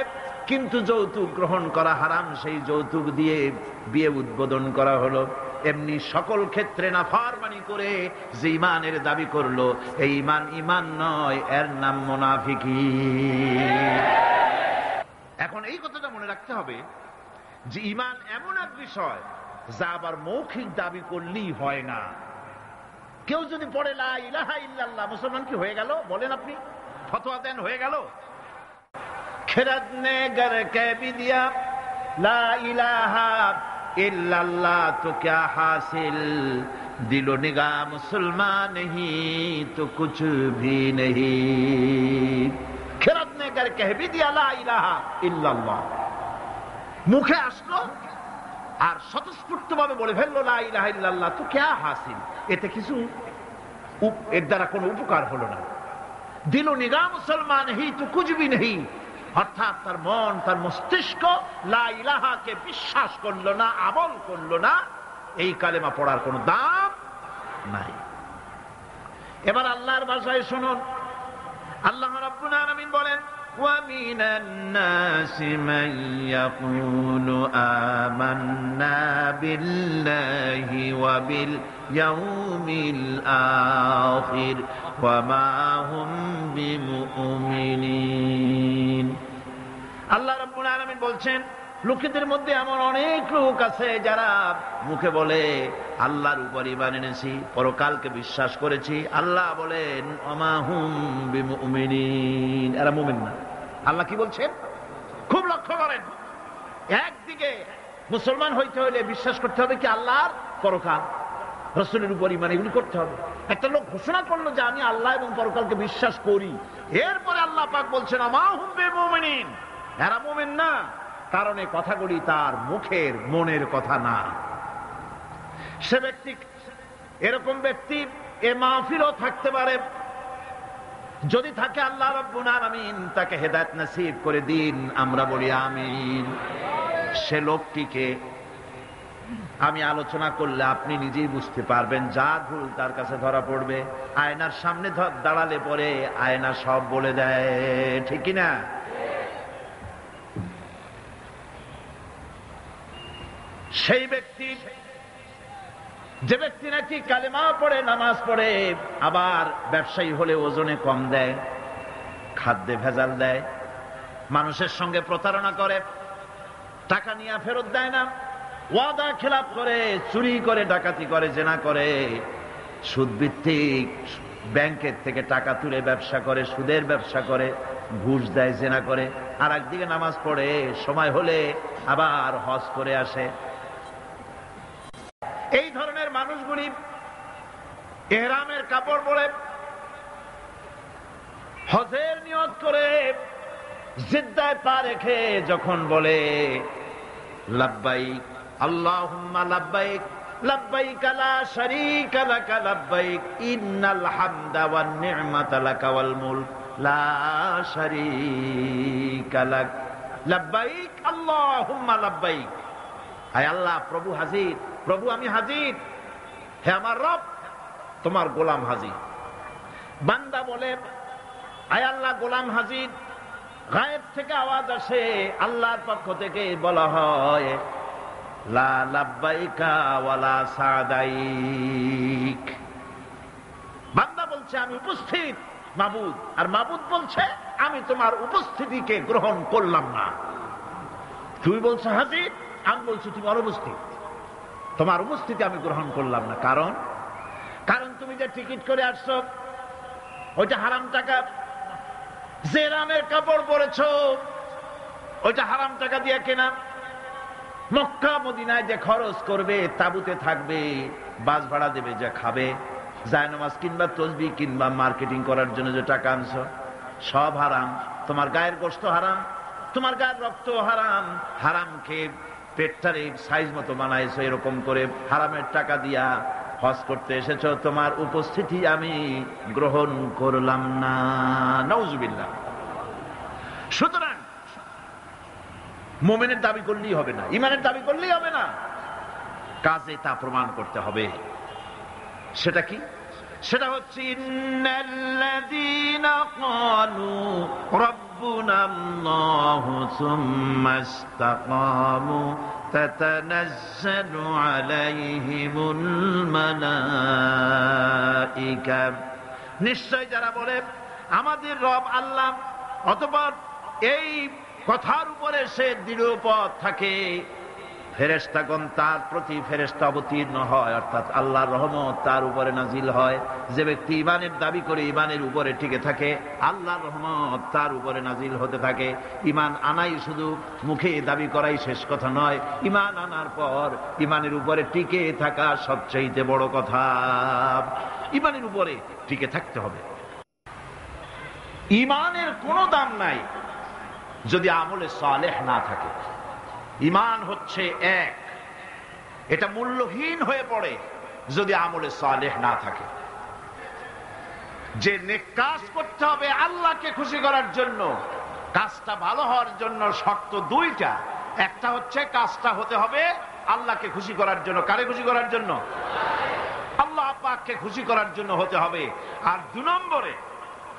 কিন্তু যৌতুক গ্রহণ করা হারাম, সেই যৌতুক দিয়ে বিয়ে উদ্বোধন করা হলো। এমনি সকল ক্ষেত্রে নাফরমানি করে যে ঈমানের দাবি করলো, এই ঈমান ঈমান নয়, এর নাম মুনাফিকি। এখন এই কথাটা মনে রাখতে হবে যে ঈমান এমন এক বিষয় যা আবার মৌখিক দাবি করলেই হয় না। কেউ যদি পড়ে লা ইলাহা ইল্লাল্লাহ, মুসলমান কি হয়ে গেল? বলেন আপনি, ফতোয়া দেন হয়ে গেল? खिरद ने गर कह भी दिया ला इलाहा इल्लल्लाह तो क्या हासिल, दिलो निगाह मुसलमान नहीं तो कुछ भी नहीं। खिरद ने गर कह भी दिया ला इलाहा इल्लल्लाह, মুখে আসলো আর স্বতঃস্ফূর্তভাবে বলে ফেললো লা ইলাহা ইল্লাল্লাহ, তো क्या হাসিল, এতে কিছু এর দ্বারা কোনো উপকার হলো না। দিল নিগাহ মুসলমান হি তো কুছ ভি নেহি, অর্থাৎ তার মন তার মস্তিষ্ক লা ইলাহাকে বিশ্বাস করলো না, আমল করলো না, এই কালেমা পড়ার কোনো দাম নাই। এবার আল্লাহর ভাষায় শুনুন, আল্লাহ রাব্বুল আলামিন বলেন وَمِنَ النَّاسِ مَن يَقُولُ آمَنَّا بِاللَّهِ وَبِالْيَوْمِ الْآخِرِ وَمَا هُمْ بِمُؤْمِنِينَ। আল্লাহ রাব্বুল আলামিন বলছেন, লোকেদের মধ্যে এমন অনেক লোক আছে যারা মুখে বলে আল্লাহর উপর ঈমান এনেছি, পরকালকে বিশ্বাস করেছি। আল্লাহ বলেন ওমা হুম বিমুমিনিন, এরা মুমিন না। আল্লাহ কি বলছেন খুব লক্ষ্য করেন। একদিকে মুসলমান হইতে হলে বিশ্বাস করতে হবে কি আল্লাহর পরকাল, রাসূলের উপর ঈমান, এগুলি করতে হবে। একটা লোক ঘোষণা করলো যে আমি আল্লাহ এবং পরকালকে বিশ্বাস করি, এরপরে আল্লাহ পাক বলছেন ওমা হুম বিমুমিনিন, এরা মুমিন না, কারণ এই কথাগুলি তার মুখের মনের কথা না। সে ব্যক্তি, এরকম ব্যক্তি এ মাহফিলও থাকতে পারে, যদি থাকে আল্লাহ রাব্বুল আলামিন তাকে হেদায়েত নসিব করে দিন, আমরা বলি আমিন। সে লোকটিকে আমি আলোচনা করলে আপনি নিজেই বুঝতে পারবেন, যা ভুল তার কাছে ধরা পড়বে। আয়নার সামনে দাঁড়ালে পরে আয়না সব বলে দেয়, ঠিক কি না? সেই ব্যক্তি, যে ব্যক্তি নাকি কালেমা পড়ে নামাজ পড়ে, আবার ব্যবসায়ী হলে ওজনে কম দেয়, খাদ্যে ভেজাল দেয়, মানুষের সঙ্গে প্রতারণা করে, টাকা নিয়ে ফেরত দেয় না, ওয়াদা খেলাপ করে, চুরি করে, ডাকাতি করে, জেনা করে, সুদভিত্তিক ব্যাংকের থেকে টাকা তুলে ব্যবসা করে, সুদের ব্যবসা করে, ঘুষ দেয়, জেনা করে, আর একদিকে নামাজ পড়ে, সময় হলে আবার হজ করে আসে। এই ধরনের মানুষগুলি ইহরামের কাপড় পরে হজের নিয়ত করে জিদ্দায় পা রেখে যখন বলে লাব্বাইক আল্লাহুম্মা লাব্বাইক লাব্বাইক লা শারীকা লাকা লাব্বাইক ইন্নাল হামদা ওয়ান নি'মাতা লাকা ওয়াল মুলক লা শারীকা লাক, লাব্বাইক আল্লাহুম্মা লাব্বাইক, আয় আল্লাহ প্রভু হাজির, প্রভু আমি হাজির, হে আমার রব তোমার গোলাম হাজির। বান্দা বলে আয় আল্লাহ গোলাম হাজির, গায়েব থেকে আওয়াজ আসে, আল্লাহর পক্ষ থেকে বলা হয় লা লাব্বাইকা ওয়ালা সাদাইক। বান্দা বলছে আমি উপস্থিত মাবুদ, আর মাবুদ বলছে আমি তোমার উপস্থিতিকে গ্রহণ করলাম না। তুই বলছো হাজির, আমি বলছি তুমি অনুপস্থিত, তোমার উপস্থিতি আমি গ্রহণ করলাম না। কারণ তুমি যে টিকিট করে আসছো ওইটা হারাম টাকা, যে রামের কাপড় পরেছো ওইটা হারাম টাকা দিয়ে কেনা, মক্কা মদিনায় যে খরচ করবে, তাবুতে থাকবে, বাস ভাড়া দেবে, যে খাবে, জায়নামাজ কিংবা তসবিহ কিংবা মার্কেটিং করার জন্য যে টাকা আনছো, সব হারাম। তোমার গায়ের গোশত হারাম, তোমার গায়ের রক্ত হারাম, হারাম খেয়ে পেটটারে সাইজ মতো বানাইছো, এরকম করে হারামের টাকা দিয়া হজ করতে এসেছো, তোমার উপস্থিতি আমি গ্রহণ করলাম না। নাউজুবিল্লাহ। সুতরাং মুমিনের দাবি করলেই হবে না, ঈমানের দাবি করলেই হবে না, কাজে তা প্রমাণ করতে হবে। সেটা কি? সেটা হচ্ছে ইন্নাল্লাযীনা ক্বালু রাব্বুনাল্লাহু সুম্মা ইসতাকামু তাতানাজ্জালু আলাইহিমুল মালাইকা, নিশ্চয় যারা বলে আমাদের রব আল্লাহ, অতঃপর এই কথার উপরে সে দৃঢ় পথ থাকে, ফেরেশতাগণ তার প্রতি ফেরেশতা অবতীর্ণ হয়, অর্থাৎ আল্লাহর রহমত তার উপরে নাজিল হয়। যে ব্যক্তি ঈমানের দাবি করে ঈমানের উপরে টিকে থাকে, আল্লাহর রহমত তার উপরে নাজিল হতে থাকে। ঈমান আনাই শুধু মুখে দাবি করাই শেষ কথা নয়, ঈমান আনার পর ঈমানের উপরে টিকে থাকা সবচেয়ে বড় কথা। ঈমানের উপরে টিকে থাকতে হবে। ঈমানের কোনো দাম নাই যদি আমলে সালেহ না থাকে। ঈমান হচ্ছে এক, এটা মূল্যহীন হয়ে পড়ে যদি আমলে সালেহ না থাকে। যে নেক কাজ করতে হবে আল্লাহকে খুশি করার জন্য, কাজটা ভালো হওয়ার জন্য শর্ত দুইটা। একটা হচ্ছে কাজটা হতে হবে আল্লাহকে খুশি করার জন্য। কারে খুশি করার জন্য? আল্লাহ পাককে খুশি করার জন্য হতে হবে। আর 2 নম্বরে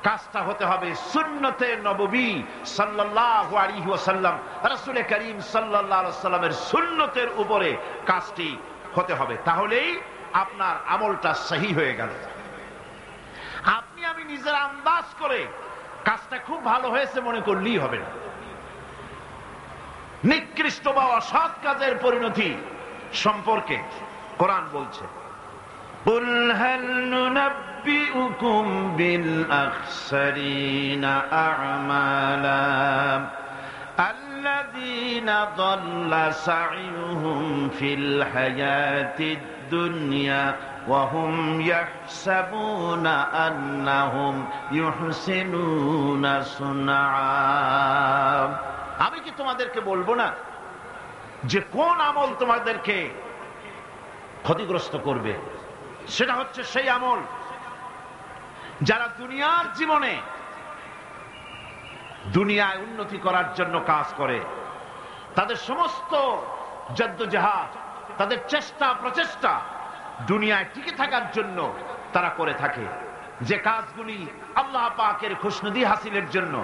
কাজটা হতে হবে সুন্নতে নববী সাল্লাল্লাহু আলাইহি ওয়াসাল্লাম, রাসূল করিম সাল্লাল্লাহু আলাইহি ওয়াসাল্লামের সুন্নতের উপরে কাজটি হতে হবে। তাহলেই আপনার আমলটা সহি হয়ে গেল। আপনি আমি নিজের আন্দাজ করে কাজটা খুব ভালো হয়েছে মনে করলেই হবে না। নিকৃষ্ট বা অসৎ কাজের পরিণতি সম্পর্কে কোরআন বলছে, قُلْ هَلْ نُنَبِّئُكُمْ بِالْأَخْسَرِينَ أَعْمَالًا الَّذِينَ ضَلَّ سَعْيُهُمْ فِي الْحَيَاةِ الدُّنْيَا وَهُمْ يَحْسَبُونَ أَنَّهُمْ يُحْسِنُونَ صُنْعًا। আমি কি তোমাদেরকে বলবো না যে কোন আমল তোমাদেরকে ক্ষতিগ্রস্ত করবে? সেটা হচ্ছে সেই আমল যারা দুনিয়ার জীবনে দুনিয়ায় উন্নতি করার জন্য কাজ করে, তাদের সমস্ত জদ্দোজাহাদ, তাদের চেষ্টা প্রচেষ্টা দুনিয়ায় টিকে থাকার জন্য তারা করে থাকে। যে কাজগুলি আল্লাহ পাকের খুশনুদি হাসিলের জন্য,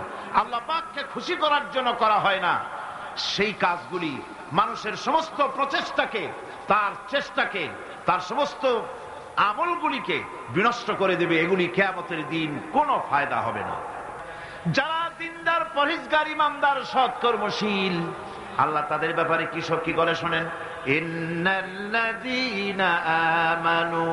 আল্লাহ পাককে খুশি করার জন্য করা হয় না, সেই কাজগুলি মানুষের সমস্ত প্রচেষ্টাকে, তার চেষ্টাকে, তার সমস্ত আমলগুলিকে বিনষ্ট করে দেবে। এগুলি কিয়ামতের দিন কোনো ফায়দা হবে না। যারা দিনদার, পরহেজগার, ইমানদার, সৎকর্মশীল, আল্লাহ তাদের ব্যাপারে কি করে শোনেন, ইন্নাল্লাযীনা আমানু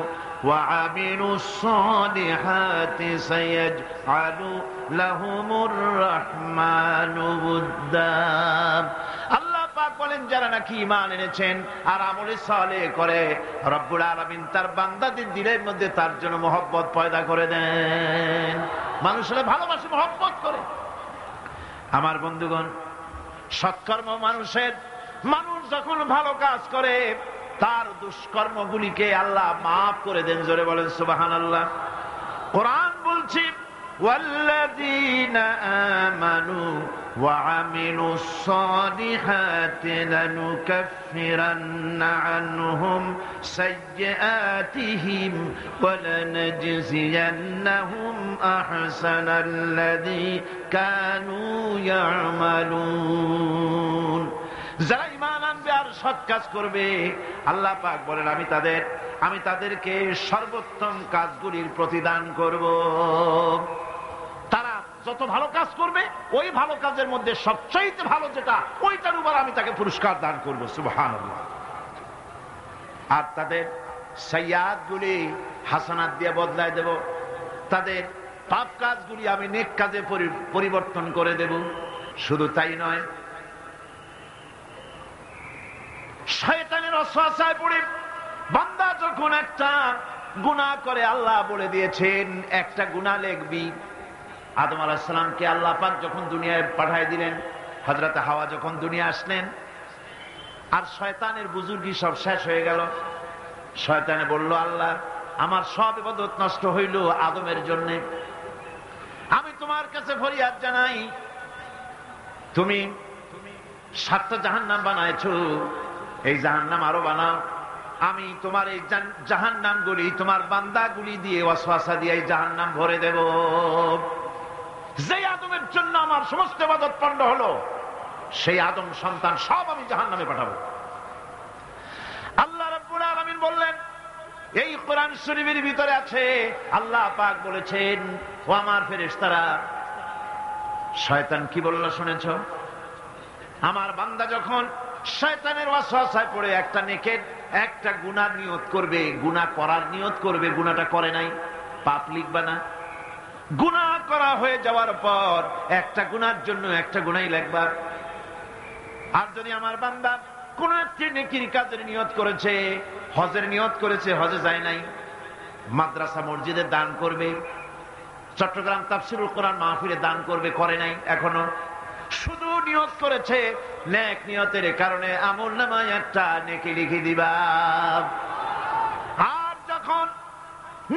ওয়া আমিলুস সালিহাতি সায়াজআলু লাহুমুর রাহমানু উদ্দা। আল্লাহ পাক বলেন যারা নাকি ঈমান এনেছেন আর আমলে সালেহ করে, রব্বুল আলামিন তার বান্দাদের দিলের মধ্যে তার জন্য মহব্বত পয়দা করে দেন। মানুষেরা ভালোবাসে, মহব্বত করে। আমার বন্ধুগণ, সৎকর্ম মানুষ যখন ভালো কাজ করে তার দুষ্কর্মগুলিকে আল্লাহ মাফ করে দেন। জোরে বলেন সুবহানাল্লাহ। কোরআন বলছে, والذين آمنوا وعملوا الصالحات لنكفرن عنهم سيئاتهم ولنجزينهم أحسن الذي كانوا يعملون। যারা ঈমান আনবে আর সৎ কাজ করবে, আল্লাহ পাক বলেন আমি তাদেরকে সর্বোত্তম কাজগুলির প্রতিদান করব। তারা যত ভালো কাজ করবে ওই ভালো কাজের মধ্যে সবচাইতে ভালো যেটা, ওইটার উপর আমি তাকে পুরস্কার দান করব। সুবহানাল্লাহ। আর তাদের সাইয়্যাতগুলি হাসানাত দিয়ে বদলায় দেব, তাদের পাপ কাজগুলি আমি নেক কাজে পরিবর্তন করে দেব। শুধু তাই নয়, শয়তানের ওয়াসওয়াসায় পড়ে বান্দা যখন একটা গুনাহ করে, আল্লাহ বলে দিয়েছেন একটা গুনাহ লিখবি। আদম আলাইহিস সালামকে আল্লাহ পাক যখন দুনিয়ায় পাঠিয়ে দিলেন, হযরত হাওয়া যখন দুনিয়া আসলেন, আর শয়তানের বুজুর্গি সব শেষ হয়ে গেল। শয়তানে বলল, আল্লাহ আমার সব ইবাদত নষ্ট হইল আদমের জন্য। আমি তোমার কাছে ফরিয়াদ জানাই, তুমি 7টা জাহান্নাম বানাইছো, এই জাহান্নাম আরো বানাও। আমি তোমার এই জাহান্নামগুলি তোমার বান্দাগুলি দিয়ে ওয়াসওয়াসা দিয়ে এই জাহান্নাম ভরে দেব। যে আদমের জন্য আমার সমস্ত ইবাদত পণ্ড হলো, সেই আদম সন্তান সব আমি জাহান্নামে পাঠাবো। আল্লাহ রাব্বুল আলামিন বললেন, এই কোরআন শরীফের ভিতরে আছে, আল্লাহ পাক বলেছেন, ও আমার ফেরেশতারা, শয়তান কি বলল শুনেছো? আমার বান্দা যখন শয়তানের ওয়াসওয়াসায় পড়ে একটা নেকের একটা গুনাহ নিয়ত করবে, গুনাহ করার নিয়ত করবে, গুনাহটা করে নাই, পাপ লিখবা না। গুনাহ করা হয়ে যাওয়ার পর একটা গুনার জন্য একটা গুনাহই লিখবা। আর যদি আমার বান্দা কোন একটি নেকির কাজের নিয়ত করেছে, হজের নিয়ত করেছে, হজে যায় নাই, মাদ্রাসা মসজিদে দান করবে, চট্টগ্রাম তাফসিরুল কোরআন মাহফিলে দান করবে, করে নাই এখনো, শুধু নিয়ত করেছে, নেক নিয়তের কারণে আমলনামায় একটা নেকি লিখে দিবা। আর যখন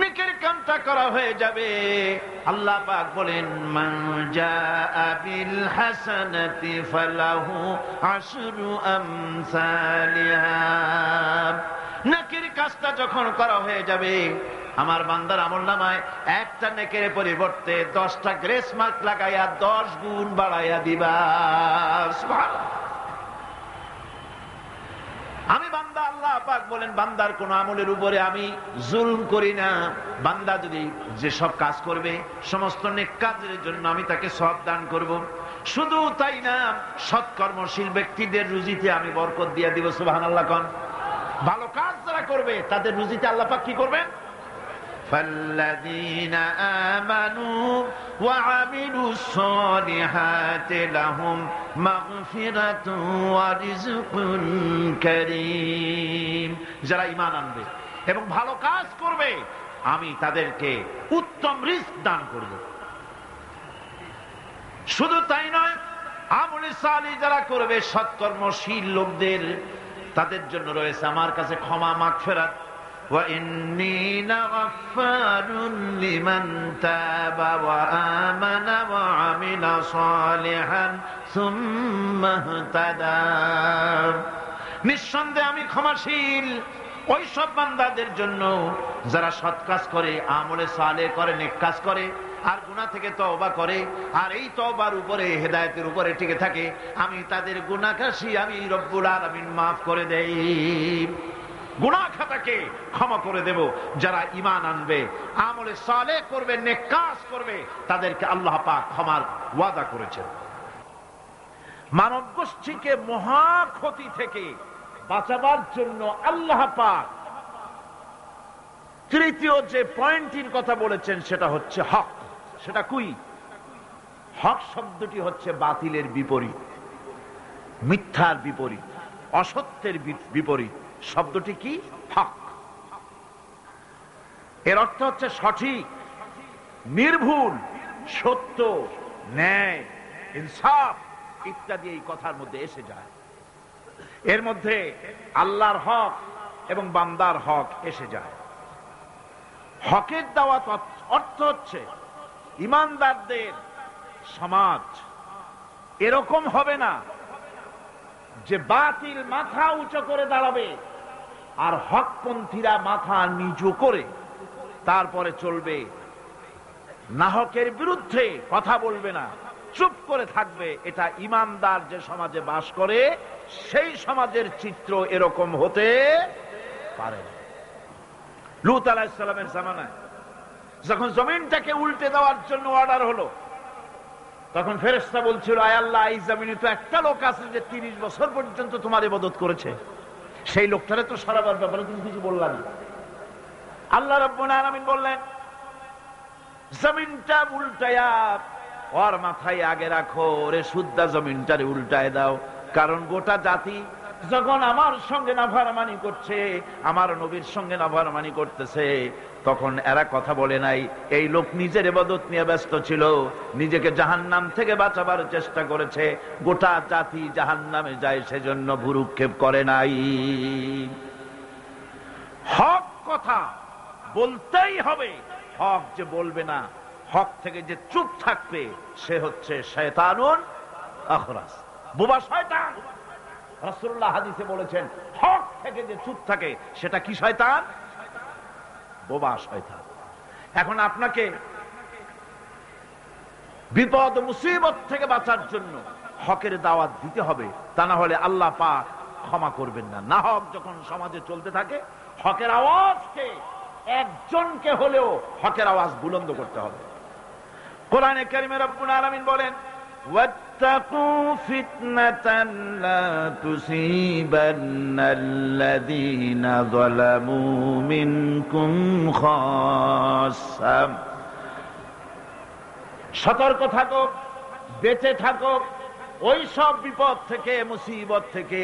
নেকির কামটা করা হয়ে যাবে, আল্লাহ পাক বলেন মান জাআ বিল হাসানাতি ফালাহু আশরু আমসালিহা। নেকির কাজটা যখন করা হয়ে যাবে, আমার বান্দার আমলনামায় একটা নেকের পরিবর্তে 10টা গ্রেস মার্ক লাগাইয়া 10 গুণ বাড়াইয়া দিবা। সুবহানাল্লাহ। আমি বান্দা, আল্লাহ পাক বলেন বান্দার কোন আমলের উপরে আমি জুলম করি না। বান্দা যদি যে সব কাজ করবে, সমস্ত নেক কাজের জন্য আমি তাকে সওয়াব দান করব। শুধু তাই না, সৎকর্মশীল ব্যক্তিদের রুজিতে আমি বরকত দিয়ে দিব। সুবহানাল্লাহ কোন। ভালো কাজ যারা করবে তাদের রুজিতে আল্লাহ পাক কি করবেন? فالذين آمنوا وعملوا الصالحات لهم مغفرة ورزق كريم। যারা ঈমান আনবে এবং ভালো কাজ করবে, আমি তাদেরকে উত্তম রিজক দান করব। শুধু তাই নয়, আমলে সালিহ যারা করবে, সৎকর্মশীল লোকদের, তাদের জন্য রয়েছে আমার কাছে ক্ষমা, মাগফিরাত। وَإِنِّي لَغَفَّارٌ لِمَنْ تَابَ وَآمَنَ وَعَمِلَ صَالِحًا ثُمَّ اهْتَدَى। নিঃসন্দেহে আমি ক্ষমাশীল ওই সব বান্দাদের জন্য যারা সৎ কাজ করে, আমলে সালেহ করে, নেক কাজ করে, আর গুনাহ থেকে তওবা করে, আর এই তওবার উপরে, হেদায়েতের উপরে টিকে থাকে। আমি তাদের গুনাহ কাশি আমি রব্বুল আলামিন মাফ করে দেই, গুনাহ খাতাকে ক্ষমা করে দেব। যারা ঈমান আনবে, আমলে সালেহ করবে, নেক কাজ করবে, তাদেরকে আল্লাহ পাক ক্ষমার ওয়াদা করেছেন। মানব গোষ্ঠীকে মহা ক্ষতি থেকে বাঁচাবার জন্য আল্লাহ পাক তৃতীয় যে পয়েন্টের কথা বলেছেন সেটা হচ্ছে হক। সেটা কি? হক শব্দটি হচ্ছে বাতিলের বিপরীত, মিথ্যার বিপরীত, অসত্যের বিপরীত। শব্দটি কি? হক। এর অর্থ হচ্ছে সঠিক, নির্ভুল, সত্য, ন্যায়, ইনসাফ ইত্যাদি এই কথার মধ্যে এসে যায়। এর মধ্যে আল্লাহর হক এবং বান্দার হক এসে যায়। হকের দাওয়াত অর্থ হচ্ছে ঈমানদারদের সমাজ এরকম হবে না যে বাতিল মাথা উঁচু করে দাঁড়াবে আর হকপন্থীরা মাথা নিচু করে তারপরে চলবে, নাহকের বিরুদ্ধে কথা বলবে না, চুপ করে থাকবে। এটা ঈমানদার যে সমাজে বাস করে সেই সমাজের চিত্র এরকম হতে পারে না। লূত আলাইহিস সালামের জামানায় যখন জমিনটাকে উল্টে দেওয়ার জন্য অর্ডার হলো, তখন ফেরেশতা বলছিল, আয় আল্লাহ, এই জমিনে তো একটা লোক আছে যে 30 বছর পর্যন্ত তোমার ইবাদত করেছে, সেই লোকটারে তো সরাবার ব্যাপারে তুমি কিছু বললা না। আল্লাহ রাব্বুল আলামিন বললেন, জমিনটা উল্টায়া ওর মাথায় আগে রাখো, রে শুদ্ধা জমিনটারে উল্টায় দাও। কারণ গোটা জাতি যখন আমার সঙ্গে নাফরমানি করছে, আমার নবীর সঙ্গে নাফরমানি করতেছে, তখন এরা কথা বলে নাই। এই লোক নিজের ইবাদত নিয়ে ব্যস্ত ছিল, নিজেকে জাহান্নাম থেকে বাঁচাবার চেষ্টা করেছে। গোটা জাতি জাহান্নামে যায় সেজন্য ভুরুক্ষেপ করে নাই। হক কথা বলতেই হবে। হক যে বলবে না, হক থেকে যে চুপ থাকবে, সে হচ্ছে শয়তানুন আখরাস, বোবা শয়তান। রাসূলুল্লাহ হাদিসে বলেছেন, হক থেকে যে চুপ থাকে সেটা কি শয়তান? বোবা শয়তান। এখন আপনাকে বিপদ মুসিবত থেকে বাঁচার জন্য হকের দাওয়াত দিতে হবে, তা না হলে আল্লাহ পাক ক্ষমা করবেন না। না হক যখন সমাজে চলতে থাকে, হকের আওয়াজকে একজনকে হলেও হকের আওয়াজ বুলন্দ করতে হবে। কোরআনে কারিমে রব্বুল আলামিন বলেন, واتقوا فتنة لا تصيبن الذين ظلموا منكم خاصة। সতর্ক থাকো, বেঁচে থাকো ওই সব বিপদ থেকে, মুসিবত থেকে,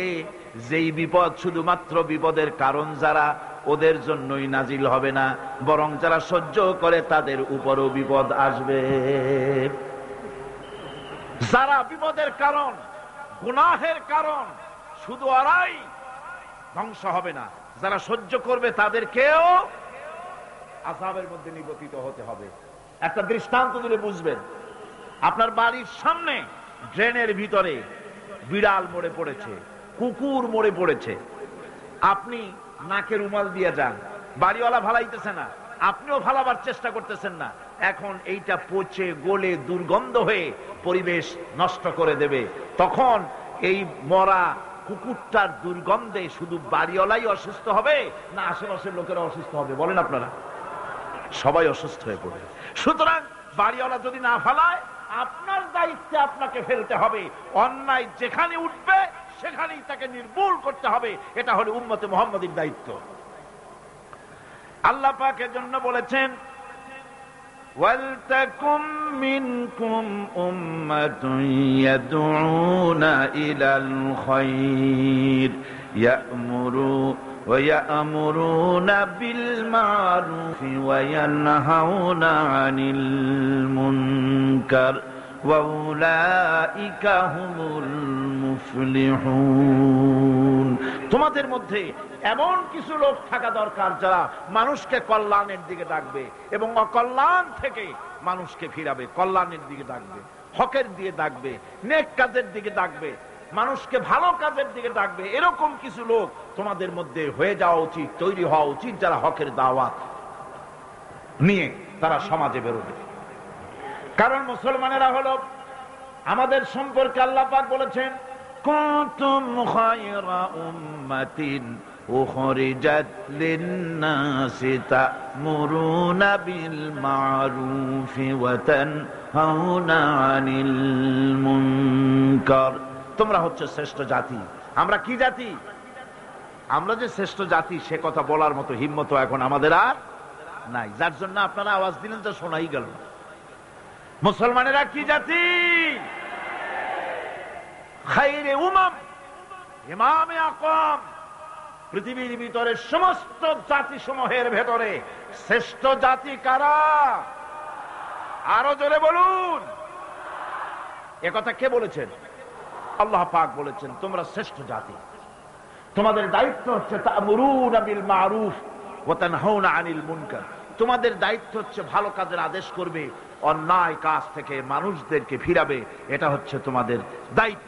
যেই বিপদ শুধুমাত্র বিপদের কারণ যারা ওদের জন্যই নাজিল হবে না, বরং যারা সহ্য করে তাদের উপরও বিপদ আসবে। যারা বিপদের কারণ, গুনাহের কারণ, শুধু ওরাই ধ্বংস হবে না, যারা সহ্য করবে তাদেরকেও আযাবের মধ্যে নিপতিত হতে হবে। একটা দৃষ্টান্ত দিলে বুঝবেন। আপনার বাড়ির সামনে ড্রেনের ভিতরে বিড়াল মরে পড়েছে, কুকুর মরে পড়েছে, আপনি নাকে রুমাল দিয়ে যান, বাড়িওয়ালা ফালাইতেছে না, আপনিও ফালাবার চেষ্টা করতেছেন না। এখন এইটা পচে গলে দুর্গন্ধ হয়ে পরিবেশ নষ্ট করে দেবে। তখন এই মরা কুকুরটার দুর্গন্ধে শুধু বাড়িওয়ালাই অসুস্থ হবে না আশেপাশের লোকেরা অসুস্থ হবে? বলেন আপনারা, সবাই অসুস্থ হয়ে পড়বে। সুতরাং বাড়িওয়ালা যদি না ফালায়, আপনার দায়িত্বে আপনাকে ফেলতে হবে। অন্যায় যেখানে উঠবে সেখানেই তাকে নির্মূল করতে হবে। এটা হলো উম্মতে মুহাম্মাদীর দায়িত্ব। আল্লাহ পাক এর জন্য বলেছেন, ওয়ালতাকুম মিনকুম উম্মাতুন ইয়াদউনা ইলাল খায়র ويأمرون بالمعروف وينهون عن المنكر وأولئك هم المفلحون। তোমাদের মধ্যে এমন কিছু লোক থাকা দরকার যারা মানুষকে কল্যাণের দিকে ডাকবে এবং অকল্যাণ থেকে মানুষকে ফিরাবে, কল্যাণের দিকে ডাকবে, হকের দিকে ডাকবে, নেক কাজের দিকে ডাকবে, মানুষকে ভালো কাজের দিকে ডাকবে। এরকম কিছু লোক তোমাদের মধ্যে হয়ে যাওয়া উচিত, তৈরি হওয়া উচিত, যারা হকের দাওয়াত নিয়ে তারা সমাজে বেরোবে। কারণ মুসলমানেরা হলো আমাদের সম্পর্কে আল্লাহ পাক বলেছেন, কুনতুম খায়রা উম্মাতিন উখরিজাত লিন-নাসি তা'মুরুনা বিল মা'রুফি ওয়া তানহাউনা আনিল মুনকার। তোমরা হচ্ছে শ্রেষ্ঠ জাতি। আমরা কি জাতি? আমরা যে শ্রেষ্ঠ জাতি সে কথা বলার মতো হিম্মত এখন আমাদের আর নাই, যার জন্য আপনারা আওয়াজ দিলেন তো শোনাই গেল। মুসলমানেরা কি জাতি? খায়রে উমাম, ইমামে আকওয়াম। পৃথিবীর ভিতরে সমস্ত জাতি সমূহের ভেতরে শ্রেষ্ঠ জাতি কারা? আরো জোরে বলুন। একথা কে বলেছেন? আল্লাহ পাক বলেছেন, তোমরা শ্রেষ্ঠ জাতি। তোমাদের দায়িত্ব হচ্ছে তা'মুরুনা বিল মা'রুফ ওয়া তানহাউনা আনিল মুনকার। তোমাদের দায়িত্ব হচ্ছে ভালো কাজের আদেশ করবে, অন্যায় কাজ থেকে মানুষদেরকে ফিরাবে। এটা হচ্ছে তোমাদের দায়িত্ব।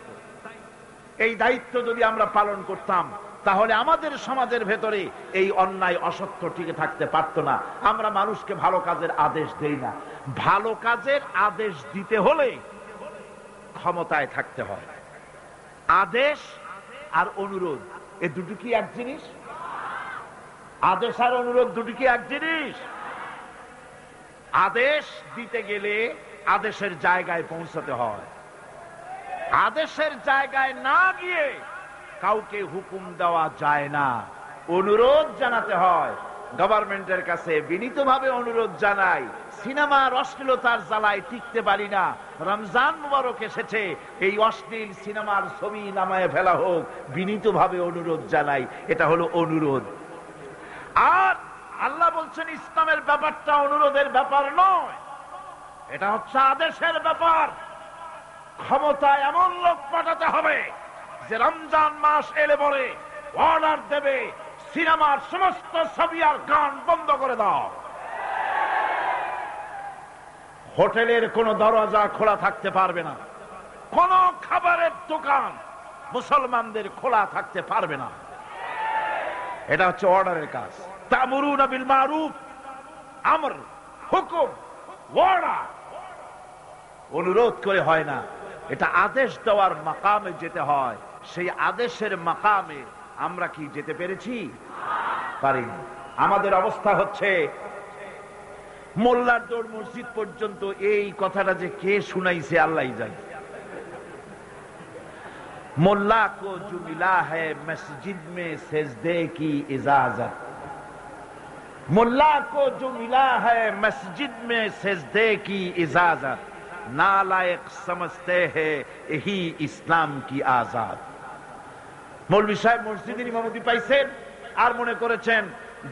এই দায়িত্ব যদি আমরা পালন করতাম তাহলে আমাদের সমাজের ভেতরে এই অন্যায় অসত্য টিকে থাকতে পারত না। আমরা মানুষকে ভালো কাজের আদেশ দেই না। ভালো কাজের আদেশ দিতে হলে ক্ষমতায় থাকতে হয়। আদেশ আর অনুরোধ এ দুটো কি এক জিনিস? আদেশ আর অনুরোধ দুটো কি এক জিনিস? আদেশ দিতে গেলে আদেশের জায়গায় পৌঁছাতে হয়। আদেশের জায়গায় না গিয়ে কাউকে হুকুম দেওয়া যায় না, অনুরোধ জানাতে হয়। গভর্নমেন্টের কাছে বিনীতভাবে অনুরোধ জানাই, সিনেমার অশ্লীলতার জ্বালায় টিকতে পারি না, রমজান মুবারক এসেছে, এই অশ্লীল সিনেমার ছবি নামায় ফেলা হোক, বিনীতভাবে অনুরোধ জানাই। এটা হলো অনুরোধ। আর আল্লাহ বলছেন ইসলামের ব্যাপারটা অনুরোধের ব্যাপার নয়, এটা হচ্ছে আদেশের ব্যাপার। ক্ষমতায় এমন লোক পাঠাতে হবে যে রমজান মাস এলে পরে অর্ডার দেবে, সিনেমার সমস্ত ছবি আর গান বন্ধ করে দাও। হোটেলের কোনো দরজা খোলা থাকতে পারবে না, কোন খাবারের দোকান মুসলমানদের খোলা থাকতে পারবে না। এটা হচ্ছে অর্ডারের কাজ। তা'মুরুনা বিল মা'রুফ, আমর, হুকুম, অর্ডার। অনুরোধ করে হয় না, এটা আদেশ দেওয়ার মাকামে যেতে হয়। সেই আদেশের মাকামে আমরা কি যেতে পেরেছি? পারিনি। আমাদের অবস্থা হচ্ছে মোল্লার দৌড় মসজিদ পর্যন্ত। এই কথাটা যে কে শুনাইছে আল্লাহই জানে। मुल्ला को जो मिला है मस्जिद में सजदे की इजाजत, मुल्ला को जो मिला है मस्जिद में सजदे की इजाजत, नालायक समझते हैं यही इस्लाम की आजाद। মৌলভী সাহেব মসজিদের ইমামতি পাইছেন আর মনে করেছেন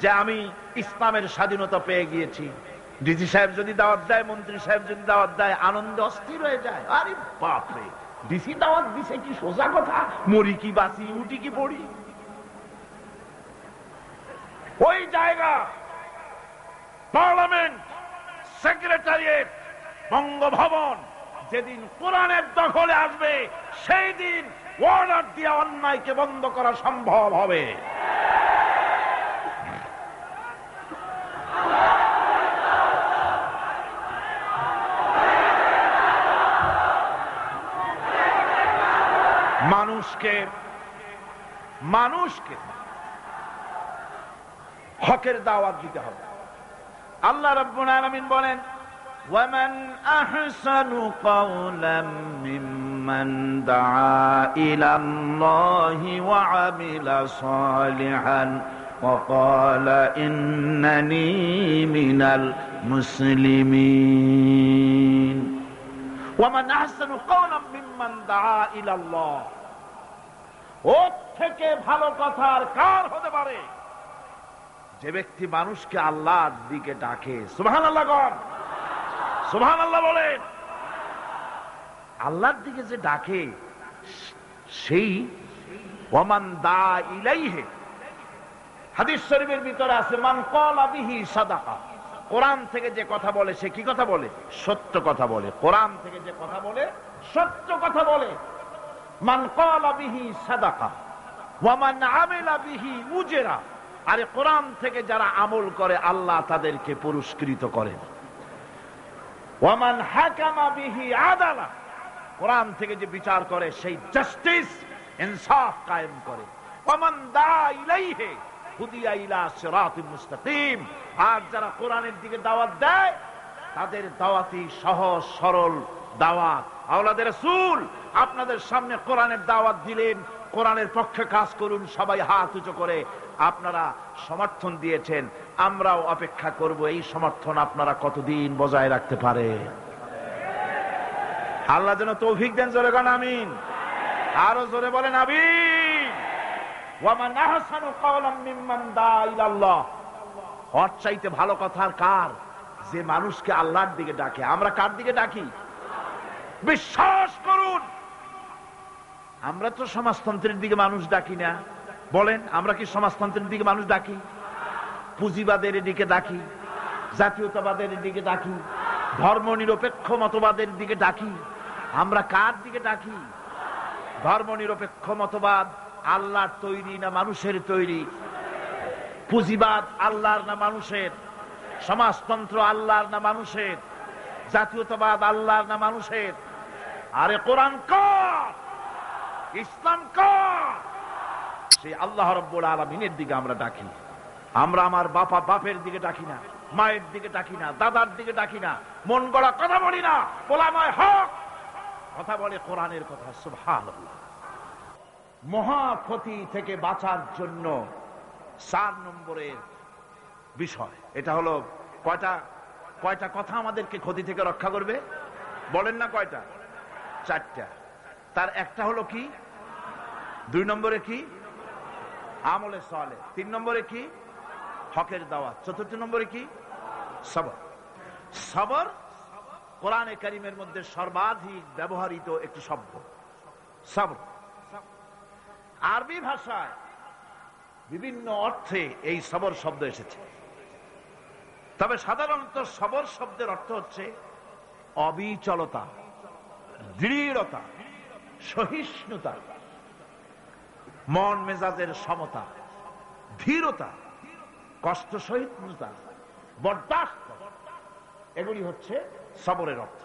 যে আমি ইসলামের স্বাধীনতা পেয়ে গিয়েছি। ডিজি সাহেব যদি দাওয়াত দেয়, মন্ত্রী সাহেব যদি দাওয়াত দেয়, আনন্দে অস্থির হয়ে যায়। আরে বাপরে, ডিসি দাওয়াত দিছে, কি সোজা কথা, মরি কি বাঁচি, উঠি কি পড়ি। ওই জায়গা পার্লামেন্ট, সেক্রেটারিয়েট, বঙ্গভবন যেদিন কোরআনের দখলে আসবে সেই দিন অর্ডার দিয়ে অন্যায়কে বন্ধ করা সম্ভব হবে। মানুষকে হকের দাওয়াত দিতে হবে। আল্লাহ রাব্বুল আলামিন বলেন, وَمَنْ أَحْسَنُ قَوْلًا مِّمَّنْ دَعَا إِلَى اللَّهِ وَعَمِلَ صَالِحًا وَقَالَ إِنَّنِي مِنَ الْمُسْلِمِينَ وَمَنْ أَحْسَنُ قَوْلًا مِّمَّنْ دَعَا إِلَى اللَّهِ, ওর থেকে ভালো কথা আর কার হতে পারে যে ব্যক্তি মানুষকে আল্লাহর দিকে ডাকে। সুবহানাল্লাহ বলেন, সুবহানাল্লাহ বলেন। আল্লাহর দিকে যে ডাকে সেই ওয়ামান দা ইলাইহি, হাদিস শরীফের ভিতরে আছে মান ক্বালা বিহি সাদাকা, কোরআন থেকে যে কথা বলে সে কি কথা বলে? সত্য কথা বলে। কোরআন থেকে যে কথা বলে সত্য কথা বলে। মান ক্বালা বিহি সাদাকা ওয়া মান আমিলা বিহি উজরা, আরে কোরআন থেকে যারা আমল করে আল্লাহ তাদেরকে পুরস্কৃত করেন। ওয়া মান হাকামা বিহি আদালা, কোরআন থেকে যে বিচার করে সেই জাস্টিস, ইনসাফ কায়েম করে। ওয়া মান দা ইলাইহি হুদিয়া ইলা সিরাতিল মুস্তাকিম, আর যারা কোরআনের দিকে দাওয়াত দেয় তাদের দাওয়াতই সহজ সরল দাওয়াত। আওলাদে রাসূল আপনাদের সামনে কোরআনের দাওয়াত দিলেন, কোরআনের পক্ষে কাজ করুন, সবাই হাত উঁচু করে আপনারা সমর্থন দিয়েছেন। আমরাও অপেক্ষা করব এই সমর্থন আপনারা কতদিন বজায় রাখতে পারে। আল্লাহ যেন তৌফিক দেন। জোরে বলেন আমিন, আরো জোরে বলেন আমিন। ওয়া মান আহসানু কাওলাম মিম্মান দা ইলাল্লাহ, ওর চাইতে ভালো কথা আর কার যে মানুষকে আল্লাহর দিকে ডাকে। আমরা কার দিকে ডাকি? বিশ্বাস করুন, আমরা তো সমাজতন্ত্রের দিকে মানুষ ডাকি না। বলেন, আমরা কি সমাজতন্ত্রের দিকে মানুষ ডাকি? পুঁজিবাদের দিকে ডাকি, জাতীয়তাবাদের দিকে ডাকি, ধর্ম নিরপেক্ষ মতবাদের দিকে ডাকি। আমরা কার দিকে ডাকি? ধর্ম নিরপেক্ষ মতবাদ আল্লাহর তৈরি না মানুষের তৈরি? পুঁজিবাদ আল্লাহর না মানুষের? সমাজতন্ত্র আল্লাহর না মানুষের? জাতীয়তাবাদ আল্লাহর না মানুষের? আরে কোরআন কার? ইসলাম কার? সেই আল্লাহ রাব্বুল আলামিনের দিকে আমরা ডাকি। আমরা আমার বাপের দিকে ডাকি না, মায়ের দিকে ডাকি না, দাদার দিকে ডাকি না, মন গড়া কথা বলি না, ওলামায়ে হক কথা বলে কোরআনের কথা। সুবহানাল্লাহ। মহা ক্ষতি থেকে বাঁচার জন্য 4 নম্বরের বিষয়, এটা হলো কয়টা কথা আমাদেরকে ক্ষতি থেকে রক্ষা করবে? বলেন না কয়টা? 4টা। তার একটা হলো কি? 2 নম্বরে কি? আমলে সালেহ। 3 নম্বরে কি? হকের দাওয়াত। 4 নম্বরে কি? সবর। সবর কোরআনে কারীমের মধ্যে সর্বাধিক ব্যবহৃত একটি শব্দ সবর। আরবি ভাষায় বিভিন্ন অর্থে এই সবর শব্দ এসেছে, তবে সাধারণত সবর শব্দের অর্থ হচ্ছে অবিচলতা, দৃঢ়তা, সহিষ্ণুতা, মন মেজাজের সমতা, ধীরতা, কষ্ট সহিষ্ণুতা, বরদাস্ত, এগুলি হচ্ছে সবরের অর্থ।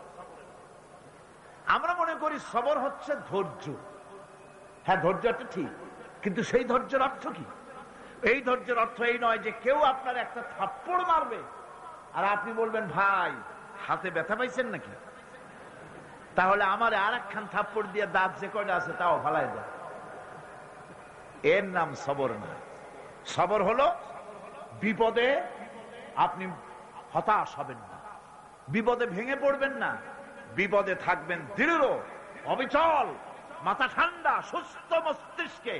আমরা মনে করি সবর হচ্ছে ধৈর্য। হ্যাঁ, ধৈর্যটা ঠিক, কিন্তু সেই ধৈর্যের অর্থ কি? এই ধৈর্যের অর্থ এই নয় যে কেউ আপনার একটা থাপ্পড় মারবে আর আপনি বলবেন ভাই হাতে ব্যথা পাইছেন নাকি, তাহলে আমার আর একখান থাপ্পড় দিয়ে দাঁত যে কয়টা আছে তাও ফালাই দেয়। এর নাম সবর না। সবর হলো বিপদে আপনি হতাশ হবেন না, বিপদে ভেঙে পড়বেন না, বিপদে থাকবেন দৃঢ় অবিচল, মাথা ঠান্ডা, সুস্থ মস্তিষ্কে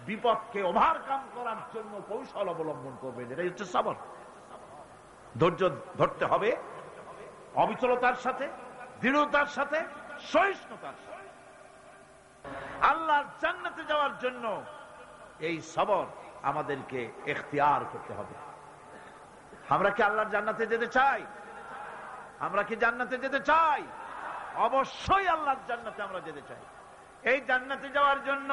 বিপদকে ওভারকাম করার জন্য কৌশল অবলম্বন করবেন। এটাই হচ্ছে সবর। ধৈর্য ধরতে হবে অবিচলতার সাথে, দৃঢ়তার সাথে, সহিষ্ণুতার সাথে। আল্লাহর জান্নাতে যাওয়ার জন্য এই সবর আমাদেরকে ইখতিয়ার করতে হবে। আমরা কি আল্লাহর জান্নাতে যেতে চাই? আমরা কি জান্নাতে যেতে চাই? অবশ্যই আল্লাহর জান্নাতে আমরা যেতে চাই। এই জান্নাতে যাওয়ার জন্য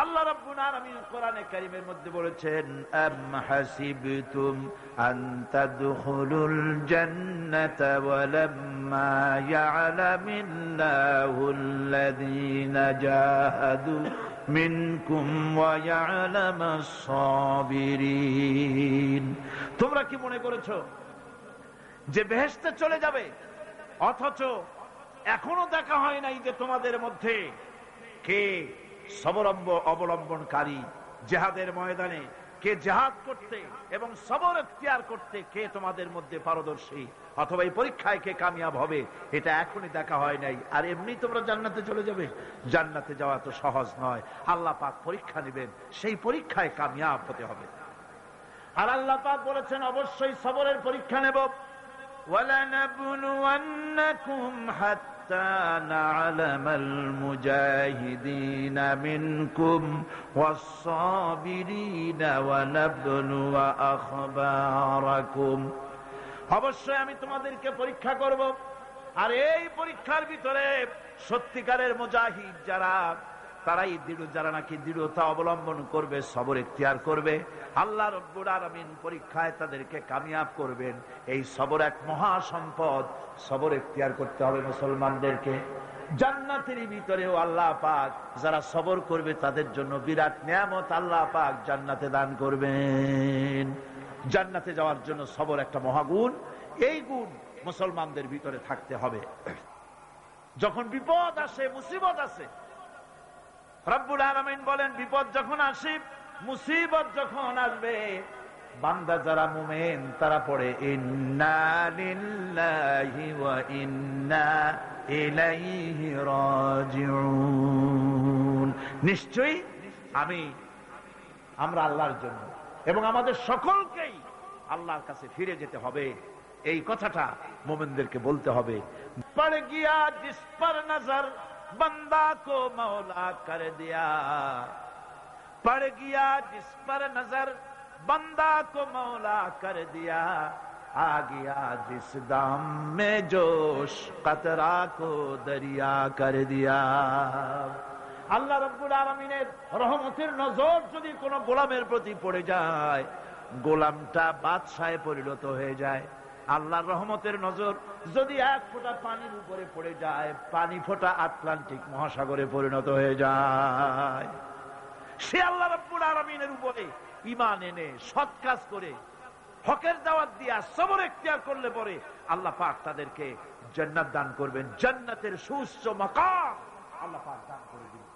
আল্লাহ রাব্বুল আলামিন কোরআনে কারীমের মধ্যে বলেছেন, আম হাসিবতুম আন তাদখুলুল জান্নাতা ওয়া লাম্মা ইয়া'লামিল্লাহুল্লাযীনা জাহাদু মিনকুম ওয়া ইয়া'লামাস সাবিরিন। তোমরা কি মনে করেছো যে বেহেশতে চলে যাবে, অথচ এখনো দেখা হয় নাই যে তোমাদের মধ্যে কে সবর অবলম্বনকারী, জিহাদের ময়দানে কে জিহাদ করতে এবং সবর ইখতিয়ার করতে কে তোমাদের মধ্যে পারদর্শী, অথবা এই পরীক্ষায় কে কামিয়াব হবে, এটা এখনই দেখা হয় নাই। আর এমনি তোমরা জান্নাতে চলে যাবে? জান্নাতে যাওয়া তো সহজ নয়। আল্লাহ পাক পরীক্ষা নেবেন, সেই পরীক্ষায় কামিয়াব হতে হবে। আর আল্লাহ পাক বলেছেন অবশ্যই সবরের পরীক্ষা নেব। وَلَنَبْلُوَنَّكُمْ حَتَّى نَعْلَمَ الْمُجَاهِدِينَ مِنْكُمْ وَالصَّابِرِينَ وَنَبْلُوَ أَخْبَارَكُمْ। অবশ্যই আমি তোমাদেরকে পরীক্ষা করব, আর এই পরীক্ষার ভিতরে সত্যিকারের মুজাহিদ যারা, তারাই দৃঢ়, যারা নাকি দৃঢ়তা অবলম্বন করবে, সবর ইখতিয়ার করবে, আল্লাহ রাব্বুল আলামিন পরীক্ষায় তাদেরকে কামিয়াব করবেন। এই সবর এক মহা সম্পদ। সবর ইখতিয়ার করতে হবে মুসলমানদেরকে। জান্নাতের ভিতরেও আল্লাহ পাক যারা সবর করবে তাদের জন্য বিরাট নিয়ামত আল্লাহ পাক জান্নাতে দান করবেন। জান্নাতে যাওয়ার জন্য সবর একটা মহাগুণ। এই গুণ মুসলমানদের ভিতরে থাকতে হবে। যখন বিপদ আসে, মুসিবত আসে, রব্বুল আলামিন বলেন বিপদ যখন আসে, মুসিবত যখন আসবে, বান্দা যারা মুমিন তারা পড়ে ইন্না লিল্লাহি ওয়া ইন্না ইলাইহি রাজিউন। নিশ্চয়ই আমরা আল্লাহর জন্য এবং আমাদের সকলকেই আল্লাহর কাছে ফিরে যেতে হবে। এই কথাটা মুমিনদেরকে বলতে হবে। পড় গিয়া জিস পর নজর बंदा को मौला कर दिया, पड़ गया जिस पर नजर बंदा को मौला कर दिया, आ गया जिस दाम में जोश कतरा को दरिया कर दिया। আল্লাহ রাব্বুল আলামিনের রহমতের নজর যদি কোন গোলামের প্রতি পড়ে যায়, গোলামটা বাদশাহে পরিণত হয়ে যায়। আল্লাহর রহমতের নজর যদি এক ফোঁটা পানির উপরে পড়ে যায়, পানি ফোঁটা আটলান্টিক মহাসাগরে পরিণত হয়ে যায়। সে আল্লাহ রাব্বুল আলামিনের উপরে ঈমান এনে সৎ কাজ করে হকের দাওয়াত দিয়া সবর ইখতিয়ার করলে পরে আল্লাহ পাক তাদেরকে জান্নাত দান করবেন। জান্নাতের সুউচ্চ মাকাম আল্লাহ পাক দান করে দিবেন।